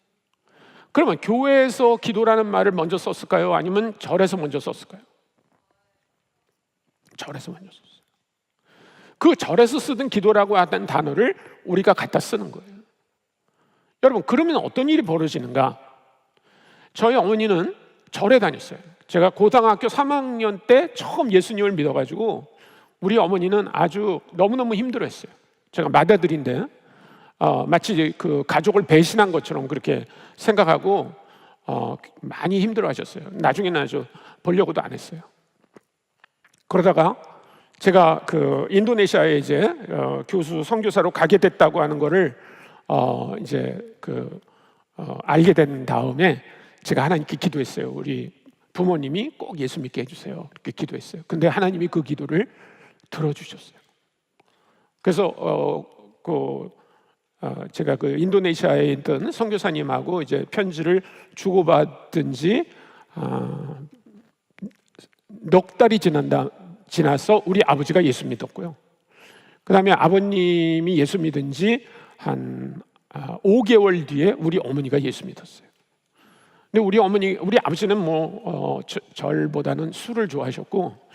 그러면 교회에서 기도라는 말을 먼저 썼을까요? 아니면 절에서 먼저 썼을까요? 절에서 먼저 썼어요. 그 절에서 쓰던 기도라고 하는 단어를 우리가 갖다 쓰는 거예요. 여러분, 그러면 어떤 일이 벌어지는가? 저희 어머니는 절에 다녔어요. 제가 고등학교 3학년 때 처음 예수님을 믿어가지고 우리 어머니는 아주 너무너무 힘들어했어요. 제가 맏아들인데 마치 그 가족을 배신한 것처럼 그렇게 생각하고 많이 힘들어하셨어요. 나중에는 아주 보려고도 안 했어요. 그러다가 제가 그 인도네시아에 이제 교수 선교사로 가게 됐다고 하는 거를 알게 된 다음에 제가 하나님께 기도했어요. 우리 부모님이 꼭 예수 믿게 해주세요. 이렇게 기도했어요. 근데 하나님이 그 기도를 들어주셨어요. 그래서 제가 그 인도네시아에 있던 선교사님하고 이제 편지를 주고받은 지 넉 달이 지나서 우리 아버지가 예수 믿었고요. 그 다음에 아버님이 예수 믿은 지 한 5개월 뒤에 우리 어머니가 예수 믿었어요. 근데 우리 아버지는 절보다는 술을 좋아하셨고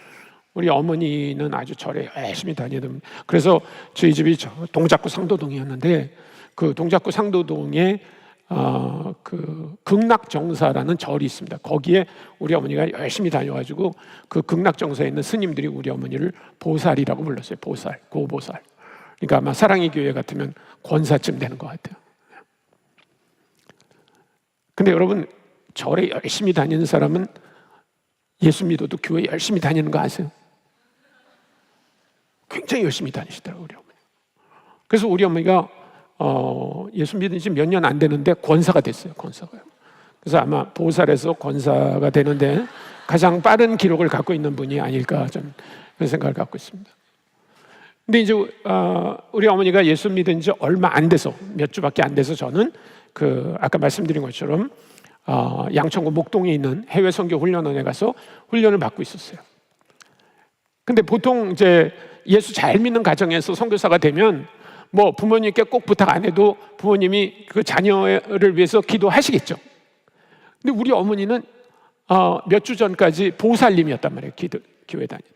우리 어머니는 아주 절에 열심히 다니던. 그래서 저희 집이 동작구 상도동이었는데 그 동작구 상도동에 그 극락정사라는 절이 있습니다. 거기에 우리 어머니가 열심히 다녀가지고 그 극락정사에 있는 스님들이 우리 어머니를 보살이라고 불렀어요. 보살, 고보살. 그러니까 아마 사랑의 교회 같으면 권사쯤 되는 것 같아요. 근데 여러분, 절에 열심히 다니는 사람은 예수 믿어도 교회 열심히 다니는 거 아세요? 굉장히 열심히 다니시더라고요, 우리 어머니. 그래서 우리 어머니가 예수 믿은 지 몇 년 안 되는데 권사가 됐어요. 권사가요. 그래서 아마 보살에서 권사가 되는데 가장 빠른 기록을 갖고 있는 분이 아닐까, 좀 그런 생각을 갖고 있습니다. 근데 이제 우리 어머니가 예수 믿은 지 얼마 안 돼서, 몇 주밖에 안 돼서 저는 아까 말씀드린 것처럼 양천구 목동에 있는 해외 선교 훈련원에 가서 훈련을 받고 있었어요. 근데 보통 이제 예수 잘 믿는 가정에서 선교사가 되면 부모님께 꼭 부탁 안 해도 부모님이 그 자녀를 위해서 기도하시겠죠. 근데 우리 어머니는 몇 주 전까지 보살님이었단 말이에요. 교회 다니는.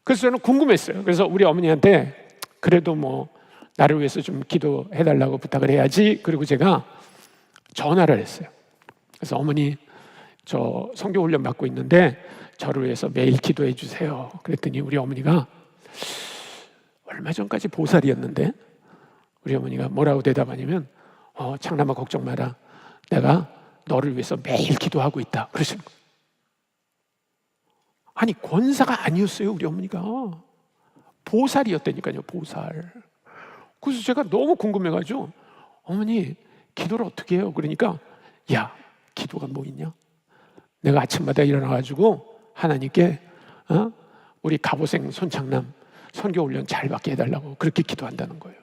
그래서 저는 궁금했어요. 그래서 우리 어머니한테 그래도 뭐 나를 위해서 좀 기도해달라고 부탁을 해야지. 그리고 제가 전화를 했어요. 그래서 어머니, 저 선교 훈련 받고 있는데 저를 위해서 매일 기도해 주세요. 그랬더니 우리 어머니가 얼마 전까지 보살이었는데 우리 어머니가 뭐라고 대답하냐면 창남아 걱정 마라. 내가 너를 위해서 매일 기도하고 있다. 그러시는 거예요. 아니 권사가 아니었어요. 우리 어머니가 보살이었다니까요. 보살. 그래서 제가 너무 궁금해가지고 어머니 기도를 어떻게 해요? 그러니까 야 기도가 뭐 있냐? 내가 아침마다 일어나가지고 하나님께 우리 갑오생 손창남 선교훈련 잘 받게 해달라고 그렇게 기도한다는 거예요.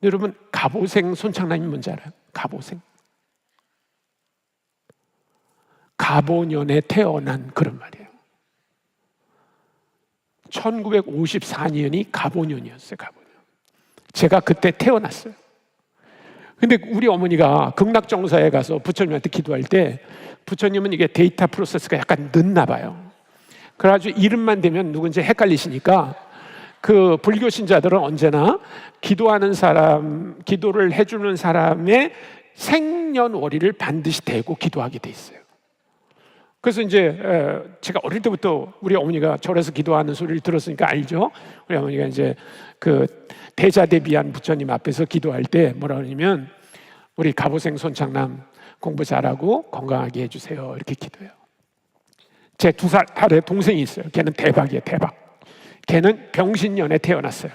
여러분 갑오생 손창남이 뭔지 알아요? 갑오생 갑오년에 태어난 그런 말이에요. 1954년이 갑오년이었어요. 갑오년. 제가 그때 태어났어요. 근데 우리 어머니가 극락정사에 가서 부처님한테 기도할 때 부처님은 이게 데이터 프로세스가 약간 늦나 봐요. 그래가지고 이름만 대면 누군지 헷갈리시니까 그 불교 신자들은 언제나 기도하는 사람, 기도를 해주는 사람의 생년월일을 반드시 대고 기도하게 돼 있어요. 그래서 이제 제가 어릴 때부터 우리 어머니가 절에서 기도하는 소리를 들었으니까 알죠. 우리 어머니가 이제 그 대자대비한 부처님 앞에서 기도할 때 뭐라 그러냐면 우리 갑오생 손창남 공부 잘하고 건강하게 해주세요 이렇게 기도해요. 제 2살 아래 동생이 있어요. 걔는 대박이에요. 대박. 걔는 병신년에 태어났어요.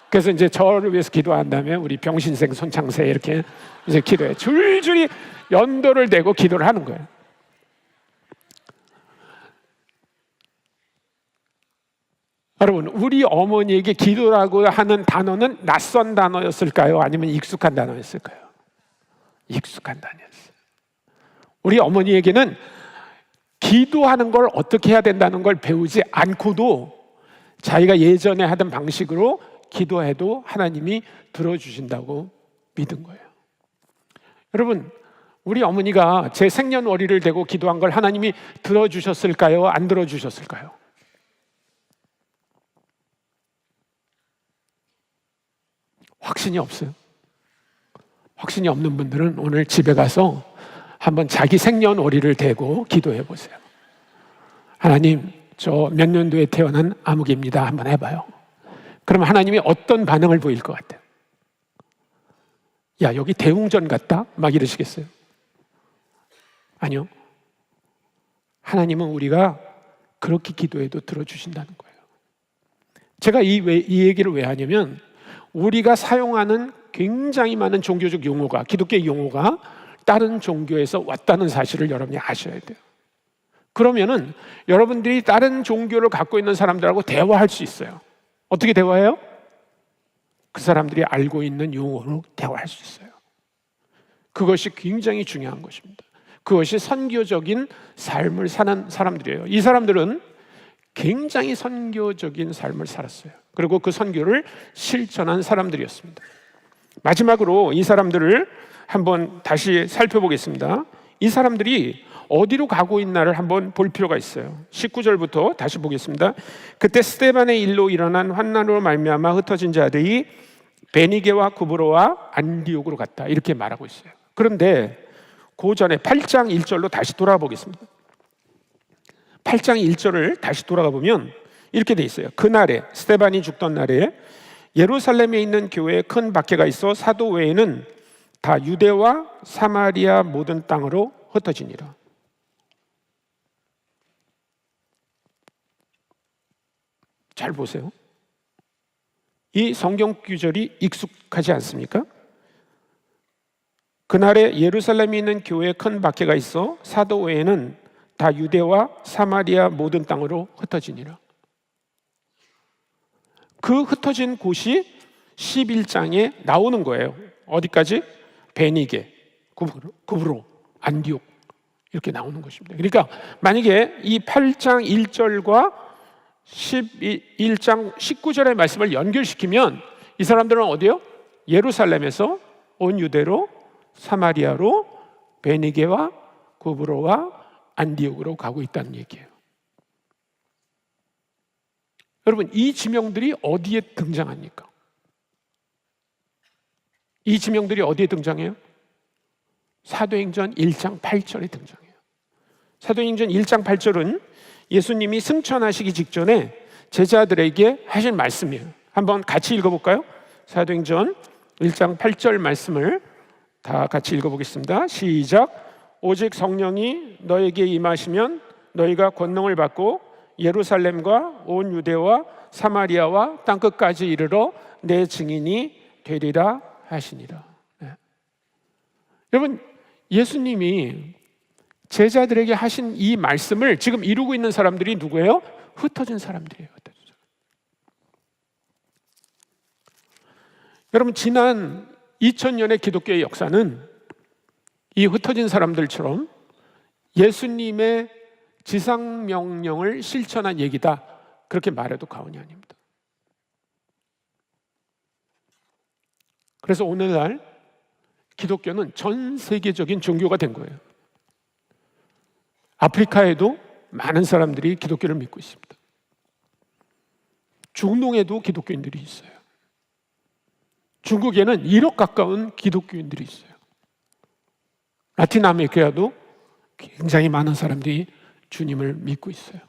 그래서 이제 저를 위해서 기도한다면 우리 병신생 손창세 이렇게 이제 기도해 줄줄이 연도를 대고 기도를 하는 거예요. 여러분 우리 어머니에게 기도라고 하는 단어는 낯선 단어였을까요? 아니면 익숙한 단어였을까요? 익숙한 단어였어요. 우리 어머니에게는 기도하는 걸 어떻게 해야 된다는 걸 배우지 않고도 자기가 예전에 하던 방식으로 기도해도 하나님이 들어주신다고 믿은 거예요. 여러분 우리 어머니가 제 생년월일을 대고 기도한 걸 하나님이 들어주셨을까요? 안 들어주셨을까요? 확신이 없어요. 확신이 없는 분들은 오늘 집에 가서 한번 자기 생년월일을 대고 기도해 보세요. 하나님, 저 몇 년도에 태어난 아무개입니다. 한번 해봐요. 그럼 하나님이 어떤 반응을 보일 것 같아요? 야, 여기 대웅전 같다? 막 이러시겠어요? 아니요. 하나님은 우리가 그렇게 기도해도 들어주신다는 거예요. 제가 이 얘기를 왜 하냐면 우리가 사용하는 굉장히 많은 종교적 용어가, 기독교의 용어가 다른 종교에서 왔다는 사실을 여러분이 아셔야 돼요. 그러면은 여러분들이 다른 종교를 갖고 있는 사람들하고 대화할 수 있어요. 어떻게 대화해요? 그 사람들이 알고 있는 용어로 대화할 수 있어요. 그것이 굉장히 중요한 것입니다. 그것이 선교적인 삶을 사는 사람들이에요. 이 사람들은 굉장히 선교적인 삶을 살았어요. 그리고 그 선교를 실천한 사람들이었습니다. 마지막으로 이 사람들을 한번 다시 살펴보겠습니다. 이 사람들이 어디로 가고 있나를 한번 볼 필요가 있어요. 19절부터 다시 보겠습니다. 그때 스데반의 일로 일어난 환난으로 말미암아 흩어진 자들이 베니게와 구브로와 안디옥으로 갔다 이렇게 말하고 있어요. 그런데 그 전에 8장 1절로 다시 돌아가 보겠습니다. 8장 1절을 다시 돌아가 보면 이렇게 돼 있어요. 그날에 스데반이 죽던 날에 예루살렘에 있는 교회에 큰 박해가 있어 사도 외에는 다 유대와 사마리아 모든 땅으로 흩어지니라. 잘 보세요. 이 성경 구절이 익숙하지 않습니까? 그날에 예루살렘에 있는 교회에 큰 박해가 있어 사도 외에는 다 유대와 사마리아 모든 땅으로 흩어지니라. 그 흩어진 곳이 11장에 나오는 거예요. 어디까지? 베니게, 구브로, 안디옥 이렇게 나오는 것입니다. 그러니까 만약에 이 8장 1절과 11장 19절의 말씀을 연결시키면 이 사람들은 어디요? 예루살렘에서 온 유대로 사마리아로 베니게와 구브로와 안디옥으로 가고 있다는 얘기예요. 여러분, 이 지명들이 어디에 등장합니까? 이 지명들이 어디에 등장해요? 사도행전 1장 8절에 등장해요. 사도행전 1장 8절은 예수님이 승천하시기 직전에 제자들에게 하신 말씀이에요. 한번 같이 읽어볼까요? 사도행전 1장 8절 말씀을 다 같이 읽어보겠습니다. 시작. 오직 성령이 너에게 임하시면 너희가 권능을 받고 예루살렘과 온 유대와 사마리아와 땅끝까지 이르러 내 증인이 되리라 하시니라. 네. 여러분, 예수님이 제자들에게 하신 이 말씀을 지금 이루고 있는 사람들이 누구예요? 흩어진 사람들이에요. 흩어진 사람. 여러분, 지난 2000년의 기독교의 역사는 이 흩어진 사람들처럼 예수님의 지상명령을 실천한 얘기다, 그렇게 말해도 과언이 아닙니다. 그래서 오늘날 기독교는 전 세계적인 종교가 된 거예요. 아프리카에도 많은 사람들이 기독교를 믿고 있습니다. 중동에도 기독교인들이 있어요. 중국에는 1억 가까운 기독교인들이 있어요. 라틴 아메리카에도 굉장히 많은 사람들이 주님을 믿고 있어요.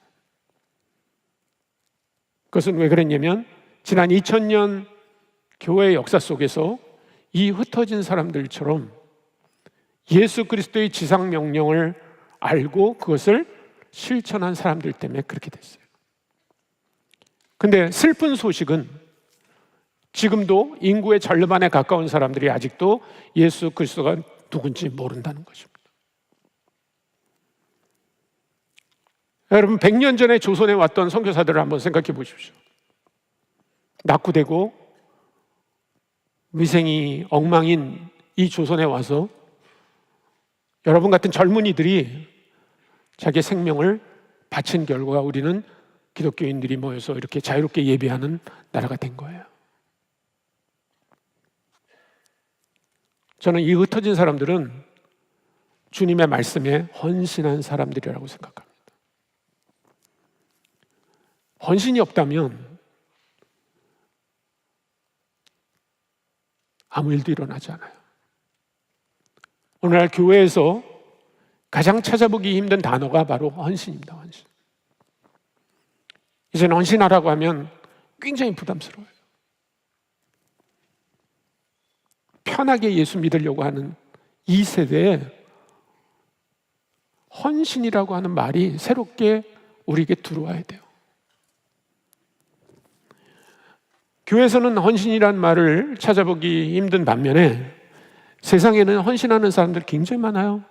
그것은 왜 그랬냐면 지난 2000년 교회의 역사 속에서 이 흩어진 사람들처럼 예수 그리스도의 지상 명령을 알고 그것을 실천한 사람들 때문에 그렇게 됐어요. 근데 슬픈 소식은 지금도 인구의 절반에 가까운 사람들이 아직도 예수 그리스도가 누군지 모른다는 것입니다. 여러분, 100년 전에 조선에 왔던 선교사들을 한번 생각해 보십시오. 낙후되고 위생이 엉망인 이 조선에 와서 여러분 같은 젊은이들이 자기의 생명을 바친 결과 우리는 기독교인들이 모여서 이렇게 자유롭게 예배하는 나라가 된 거예요. 저는 이 흩어진 사람들은 주님의 말씀에 헌신한 사람들이라고 생각합니다. 헌신이 없다면 아무 일도 일어나지 않아요. 오늘날 교회에서 가장 찾아보기 힘든 단어가 바로 헌신입니다. 헌신. 이제는 헌신하라고 하면 굉장히 부담스러워요. 편하게 예수 믿으려고 하는 이 세대에 헌신이라고 하는 말이 새롭게 우리에게 들어와야 돼요. 교회에서는 헌신이란 말을 찾아보기 힘든 반면에 세상에는 헌신하는 사람들 굉장히 많아요.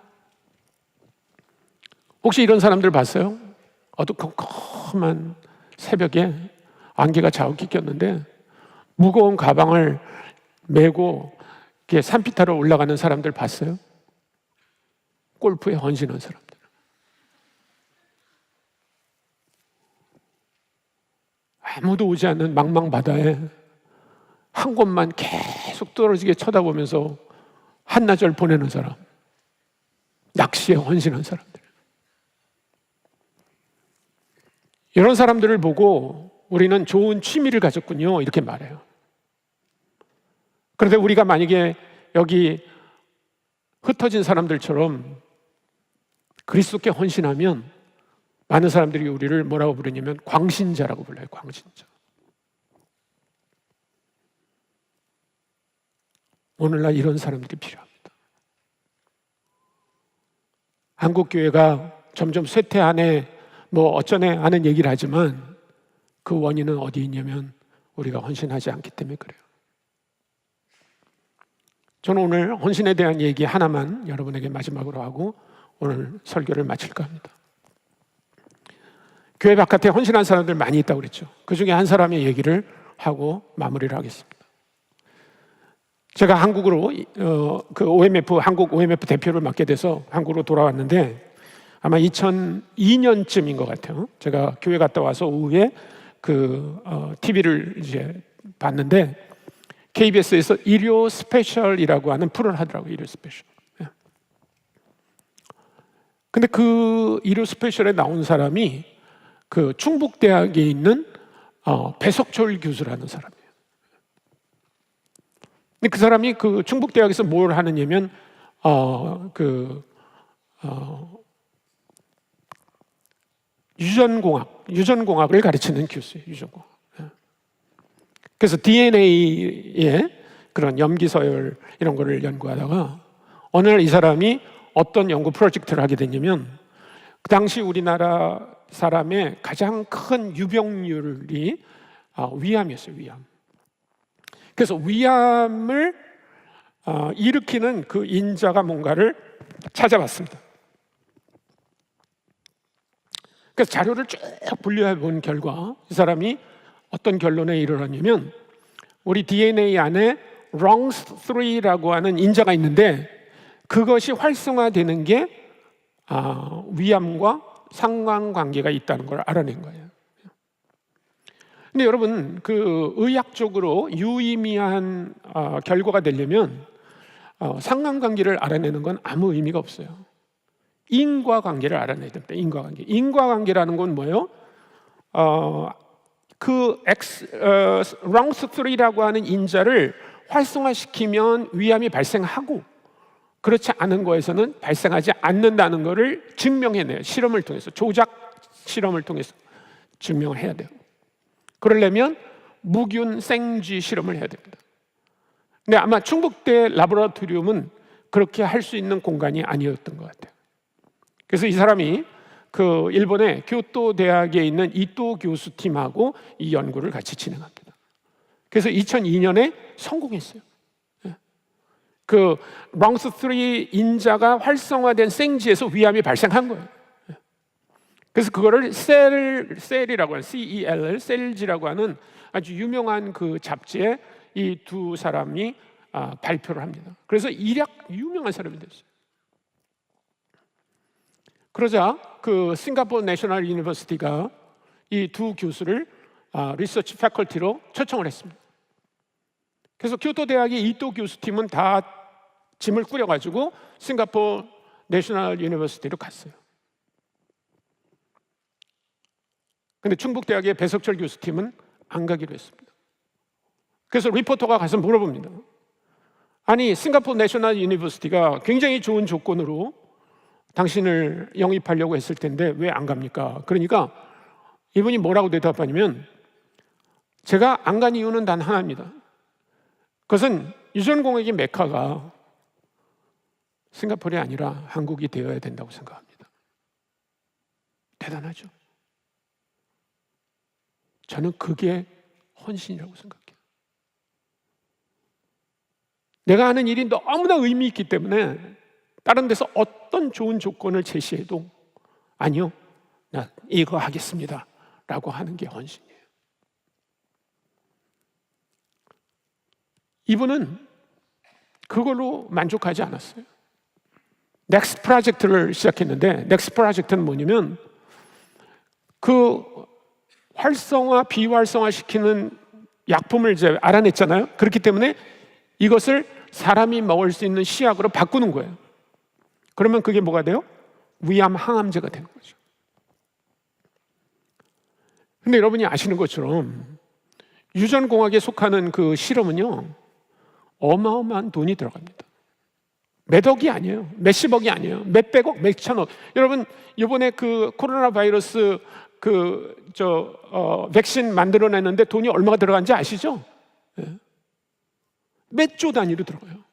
혹시 이런 사람들 봤어요? 어두컴컴한 새벽에 안개가 자욱히 꼈는데 무거운 가방을 메고 이렇게 산비 타러 올라가는 사람들 봤어요? 골프에 헌신한 사람들. 아무도 오지 않는 망망 바다에 한 곳만 계속 떨어지게 쳐다보면서 한나절 보내는 사람, 낚시에 헌신한 사람들. 이런 사람들을 보고 우리는 좋은 취미를 가졌군요, 이렇게 말해요. 그런데 우리가 만약에 여기 흩어진 사람들처럼 그리스도께 헌신하면 많은 사람들이 우리를 뭐라고 부르냐면 광신자라고 불러요. 광신자. 오늘날 이런 사람들이 필요합니다. 한국교회가 점점 쇠퇴하네, 어쩌네 하는 얘기를 하지만 그 원인은 어디 있냐면 우리가 헌신하지 않기 때문에 그래요. 저는 오늘 헌신에 대한 얘기 하나만 여러분에게 마지막으로 하고 오늘 설교를 마칠까 합니다. 교회 바깥에 헌신한 사람들 많이 있다고 그랬죠. 그 중에 한 사람의 얘기를 하고 마무리를 하겠습니다. 제가 한국으로 한국 OMF 대표를 맡게 돼서 한국으로 돌아왔는데 아마 2002년쯤인 것 같아요. 제가 교회 갔다 와서 오후에 TV를 이제 봤는데 KBS에서 일요 스페셜이라고 하는 프로를 하더라고요. 일요 스페셜. 근데 그 의료 스페셜에 나온 사람이 그 충북대학에 있는 배석철 교수라는 사람이에요. 근데 그 사람이 그 충북대학에서 뭘 하느냐면 유전공학을 가르치는 교수예요. 유전공학. 그래서 DNA의 그런 염기서열 이런 거를 연구하다가 어느 날 이 사람이 어떤 연구 프로젝트를 하게 됐냐면 그 당시 우리나라 사람의 가장 큰 유병률이 위암이었어요. 위암. 그래서 위암을 일으키는 그 인자가 뭔가를 찾아봤습니다. 그래서 자료를 쭉 분류해 본 결과 이 사람이 어떤 결론에 이르렀냐면 우리 DNA 안에 RUNX3라고 하는 인자가 있는데 그것이 활성화되는 게 위암과 상관관계가 있다는 걸 알아낸 거예요. 근데 여러분 그 의학적으로 유의미한 결과가 되려면 상관관계를 알아내는 건 아무 의미가 없어요. 인과관계를 알아내야 됩니다. 인과관계. 인과관계라는 건 뭐예요? RUNX3라고 하는 인자를 활성화시키면 위암이 발생하고 그렇지 않은 거에서는 발생하지 않는다는 것을 증명해내요. 실험을 통해서 조작 실험을 통해서 증명을 해야 돼요. 그러려면 무균 생쥐 실험을 해야 됩니다. 근데 아마 충북대 라보라토리움은 그렇게 할 수 있는 공간이 아니었던 것 같아요. 그래서 이 사람이 그 일본의 교토 대학에 있는 이토 교수 팀하고 이 연구를 같이 진행합니다. 그래서 2002년에 성공했어요. 그 RUNX3 인자가 활성화된 생쥐에서 위암이 발생한 거예요. 그래서 그거를 셀이라고 하는 CEL, 셀지라고 하는 아주 유명한 그 잡지에 이 두 사람이 발표를 합니다. 그래서 일약 유명한 사람이 됐어요. 그러자 그 싱가포르 내셔널 유니버시티가 이 두 교수를 리서치 패컬티로 초청을 했습니다. 그래서 교토 대학의 이토 교수팀은 다 짐을 꾸려가지고 싱가포르 내셔널 유니버시티로 갔어요. 근데 충북대학의 배석철 교수팀은 안 가기로 했습니다. 그래서 리포터가 가서 물어봅니다. 아니 싱가포르 내셔널 유니버시티가 굉장히 좋은 조건으로 당신을 영입하려고 했을 텐데 왜 안 갑니까? 그러니까 이분이 뭐라고 대답하냐면 제가 안 간 이유는 단 하나입니다. 그것은 유전공학의 메카가 싱가포르이 아니라 한국이 되어야 된다고 생각합니다. 대단하죠? 저는 그게 헌신이라고 생각해요. 내가 하는 일이 너무나 의미 있기 때문에 다른 데서 어떤 좋은 조건을 제시해도 아니요, 나 이거 하겠습니다 라고 하는 게 헌신이에요. 이분은 그걸로 만족하지 않았어요. 넥스트 프로젝트를 시작했는데 넥스트 프로젝트는 뭐냐면 그 활성화, 비활성화 시키는 약품을 이제 알아냈잖아요. 그렇기 때문에 이것을 사람이 먹을 수 있는 시약으로 바꾸는 거예요. 그러면 그게 뭐가 돼요? 위암 항암제가 되는 거죠. 근데 여러분이 아시는 것처럼 유전공학에 속하는 그 실험은요, 어마어마한 돈이 들어갑니다. 몇 억이 아니에요. 몇십억이 아니에요. 몇백억, 몇천억. 여러분, 이번에 그 코로나 바이러스 백신 만들어냈는데 돈이 얼마가 들어간지 아시죠? 네. 몇 조 단위로 들어가요.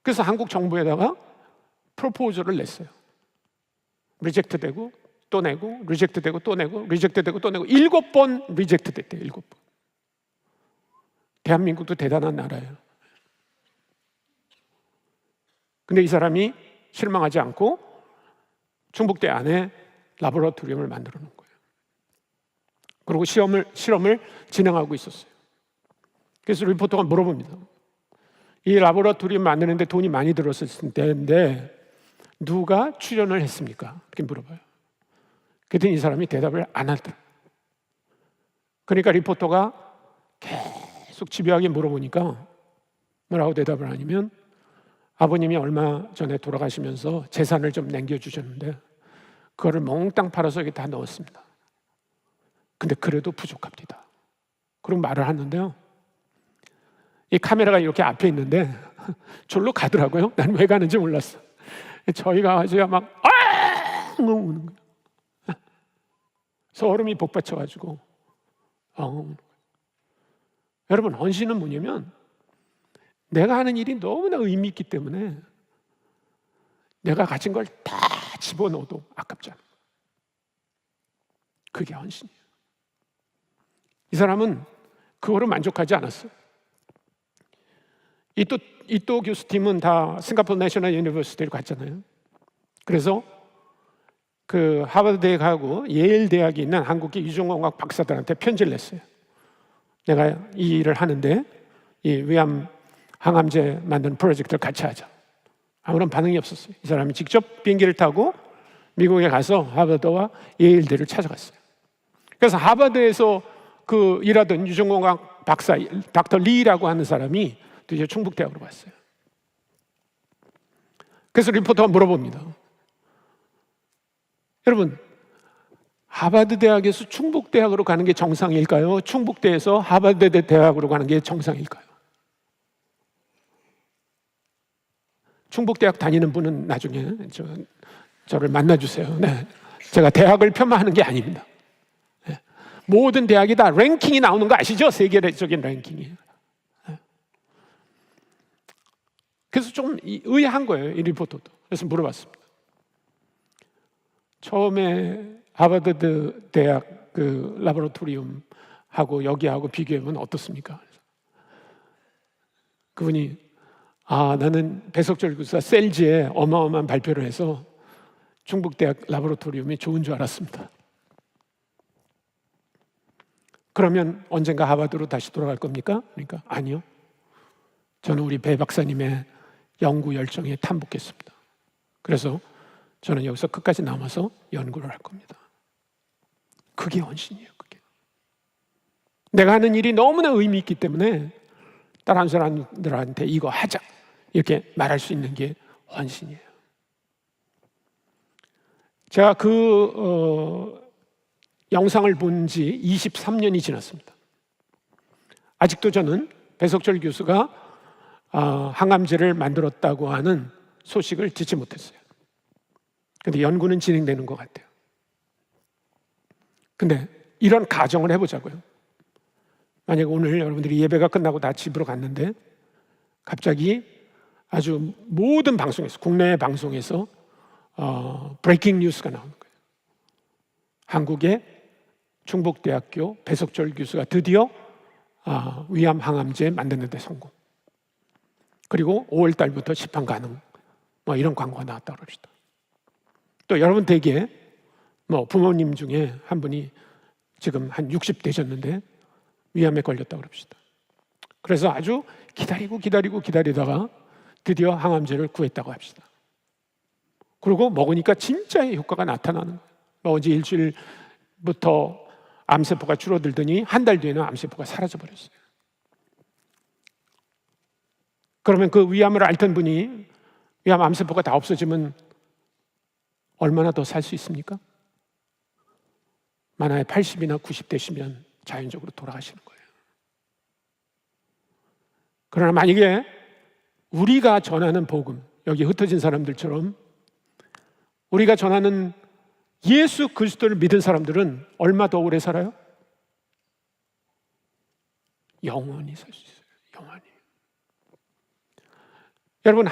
그래서 한국 정부에다가 프로포저를 냈어요. 리젝트 되고 또 내고 리젝트 되고 또 내고 리젝트 되고 또 내고 7번 리젝트 됐대요. 7번. 대한민국도 대단한 나라예요. 근데 이 사람이 실망하지 않고 충북대 안에 라보라토리움을 만들어 놓은 거예요. 그리고 실험을 진행하고 있었어요. 그래서 리포터가 물어봅니다. 이 라보라토리움 만드는데 돈이 많이 들었을 텐데 누가 출연을 했습니까? 이렇게 물어봐요. 그랬더니 이 사람이 대답을 안 하더라. 그러니까 리포터가 계속 집요하게 물어보니까 뭐라고 대답을 하냐면 아버님이 얼마 전에 돌아가시면서 재산을 좀 남겨주셨는데 그거를 몽땅 팔아서 여기 다 넣었습니다. 근데 그래도 부족합니다. 그럼 말을 하는데요, 이 카메라가 이렇게 앞에 있는데 절로 가더라고요. 난 왜 가는지 몰랐어. 저희가 아주 막 우는 거예요. 소름이 복받쳐가지고 우는 거예요. 여러분, 헌신은 뭐냐면 내가 하는 일이 너무나 의미 있기 때문에 내가 가진 걸 다 집어넣어도 아깝지 않아요. 그게 헌신이에요. 이 사람은 그거로 만족하지 않았어요. 이또 교수팀은 다 싱가포르 내셔널 유니버시티를 갔잖아요. 그래서 그 하버드 대학하고 예일 대학이 있는 한국의 유전공학 박사들한테 편지를 냈어요. 내가 이 일을 하는데 이 위암 항암제 만드는 프로젝트를 같이 하자. 아무런 반응이 없었어요. 이 사람이 직접 비행기를 타고 미국에 가서 하버드와 예일대를 찾아갔어요. 그래서 하버드에서 그 일하던 유전공학 박사 닥터 리라고 하는 사람이 드디어 충북대학으로 갔어요. 그래서 리포터가 물어봅니다. 여러분, 하버드 대학에서 충북대학으로 가는 게 정상일까요? 충북대에서 하버드 대학으로 가는 게 정상일까요? 충북대학 다니는 분은 나중에 저를 만나주세요. 네. 제가 대학을 폄하하는 게 아닙니다. 네. 모든 대학이 다 랭킹이 나오는 거 아시죠? 세계적인 랭킹이. 네. 그래서 좀 의아한 거예요, 이 리포터도. 그래서 물어봤습니다. 처음에 하버드 대학 그 라보라토리움하고 여기하고 비교해보면 어떻습니까? 그분이 나는 배석철 교수가 셀지에 어마어마한 발표를 해서 충북대학 라보라토리움이 좋은 줄 알았습니다. 그러면 언젠가 하버드로 다시 돌아갈 겁니까? 그러니까 아니요. 저는 우리 배 박사님의 연구 열정에 탐복했습니다. 그래서 저는 여기서 끝까지 남아서 연구를 할 겁니다. 그게 헌신이에요. 그게. 내가 하는 일이 너무나 의미 있기 때문에 다른 사람들한테 이거 하자 이렇게 말할 수 있는 게 헌신이에요. 제가 영상을 본 지 23년이 지났습니다. 아직도 저는 배석철 교수가 항암제를 만들었다고 하는 소식을 듣지 못했어요. 근데 연구는 진행되는 것 같아요. 근데 이런 가정을 해보자고요. 만약 오늘 여러분들이 예배가 끝나고 다 집으로 갔는데 갑자기 아주 모든 방송에서, 국내 방송에서 브레이킹 뉴스가 나오는 거예요. 한국의 충북대학교 배석철 교수가 드디어 위암 항암제 만드는 데 성공. 그리고 5월 달부터 시판 가능. 이런 광고가 나왔다고 합시다. 또 여러분 댁에 부모님 중에 한 분이 지금 한 60 되셨는데 위암에 걸렸다고 합시다. 그래서 아주 기다리다가 드디어 항암제를 구했다고 합시다. 그리고 먹으니까 진짜의 효과가 나타나는 거예요. 어제 일주일부터 암세포가 줄어들더니 한 달 뒤에는 암세포가 사라져버렸어요. 그러면 그 위암을 앓던 분이 위암 암세포가 다 없어지면 얼마나 더 살 수 있습니까? 만약에 80이나 90 되시면 자연적으로 돌아가시는 거예요. 그러나 만약에 우리가 전하는 복음, 여기 흩어진 사람들처럼 우리가 전하는 예수 그리스도를 믿은 사람들은 얼마 더 오래 살아요? 영원히 살 수 있어요. 영원히. 여러분,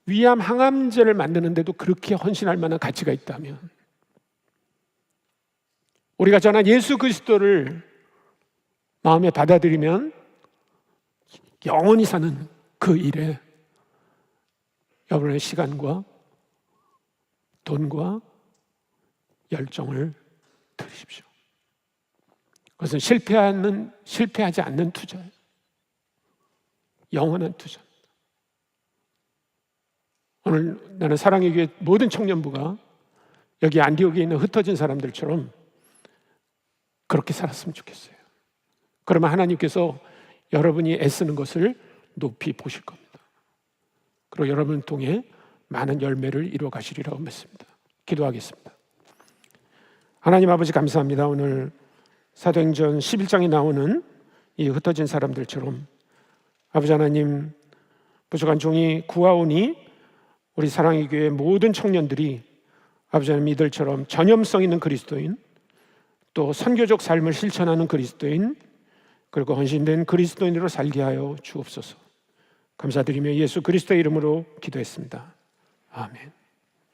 위암 항암제를 만드는데도 그렇게 헌신할 만한 가치가 있다면 우리가 전한 예수 그리스도를 마음에 받아들이면 영원히 사는 그 일에 여러분의 시간과 돈과 열정을 들이십시오. 그것은 실패하지 않는 투자예요. 영원한 투자입니다. 오늘 나는 사랑의 교회 모든 청년부가 여기 안디옥에 있는 흩어진 사람들처럼 그렇게 살았으면 좋겠어요. 그러면 하나님께서 여러분이 애쓰는 것을 높이 보실 겁니다. 그리고 여러분을 통해 많은 열매를 이루어 가시리라고 믿습니다. 기도하겠습니다. 하나님 아버지 감사합니다. 오늘 사도행전 11장에 나오는 이 흩어진 사람들처럼 아버지 하나님, 부족한 종이 구하오니 우리 사랑의 교회 모든 청년들이 아버지 하나님 이들처럼 전염성 있는 그리스도인, 또 선교적 삶을 실천하는 그리스도인, 그리고 헌신된 그리스도인으로 살게 하여 주옵소서. 감사드리며 예수 그리스도의 이름으로 기도했습니다. 아멘.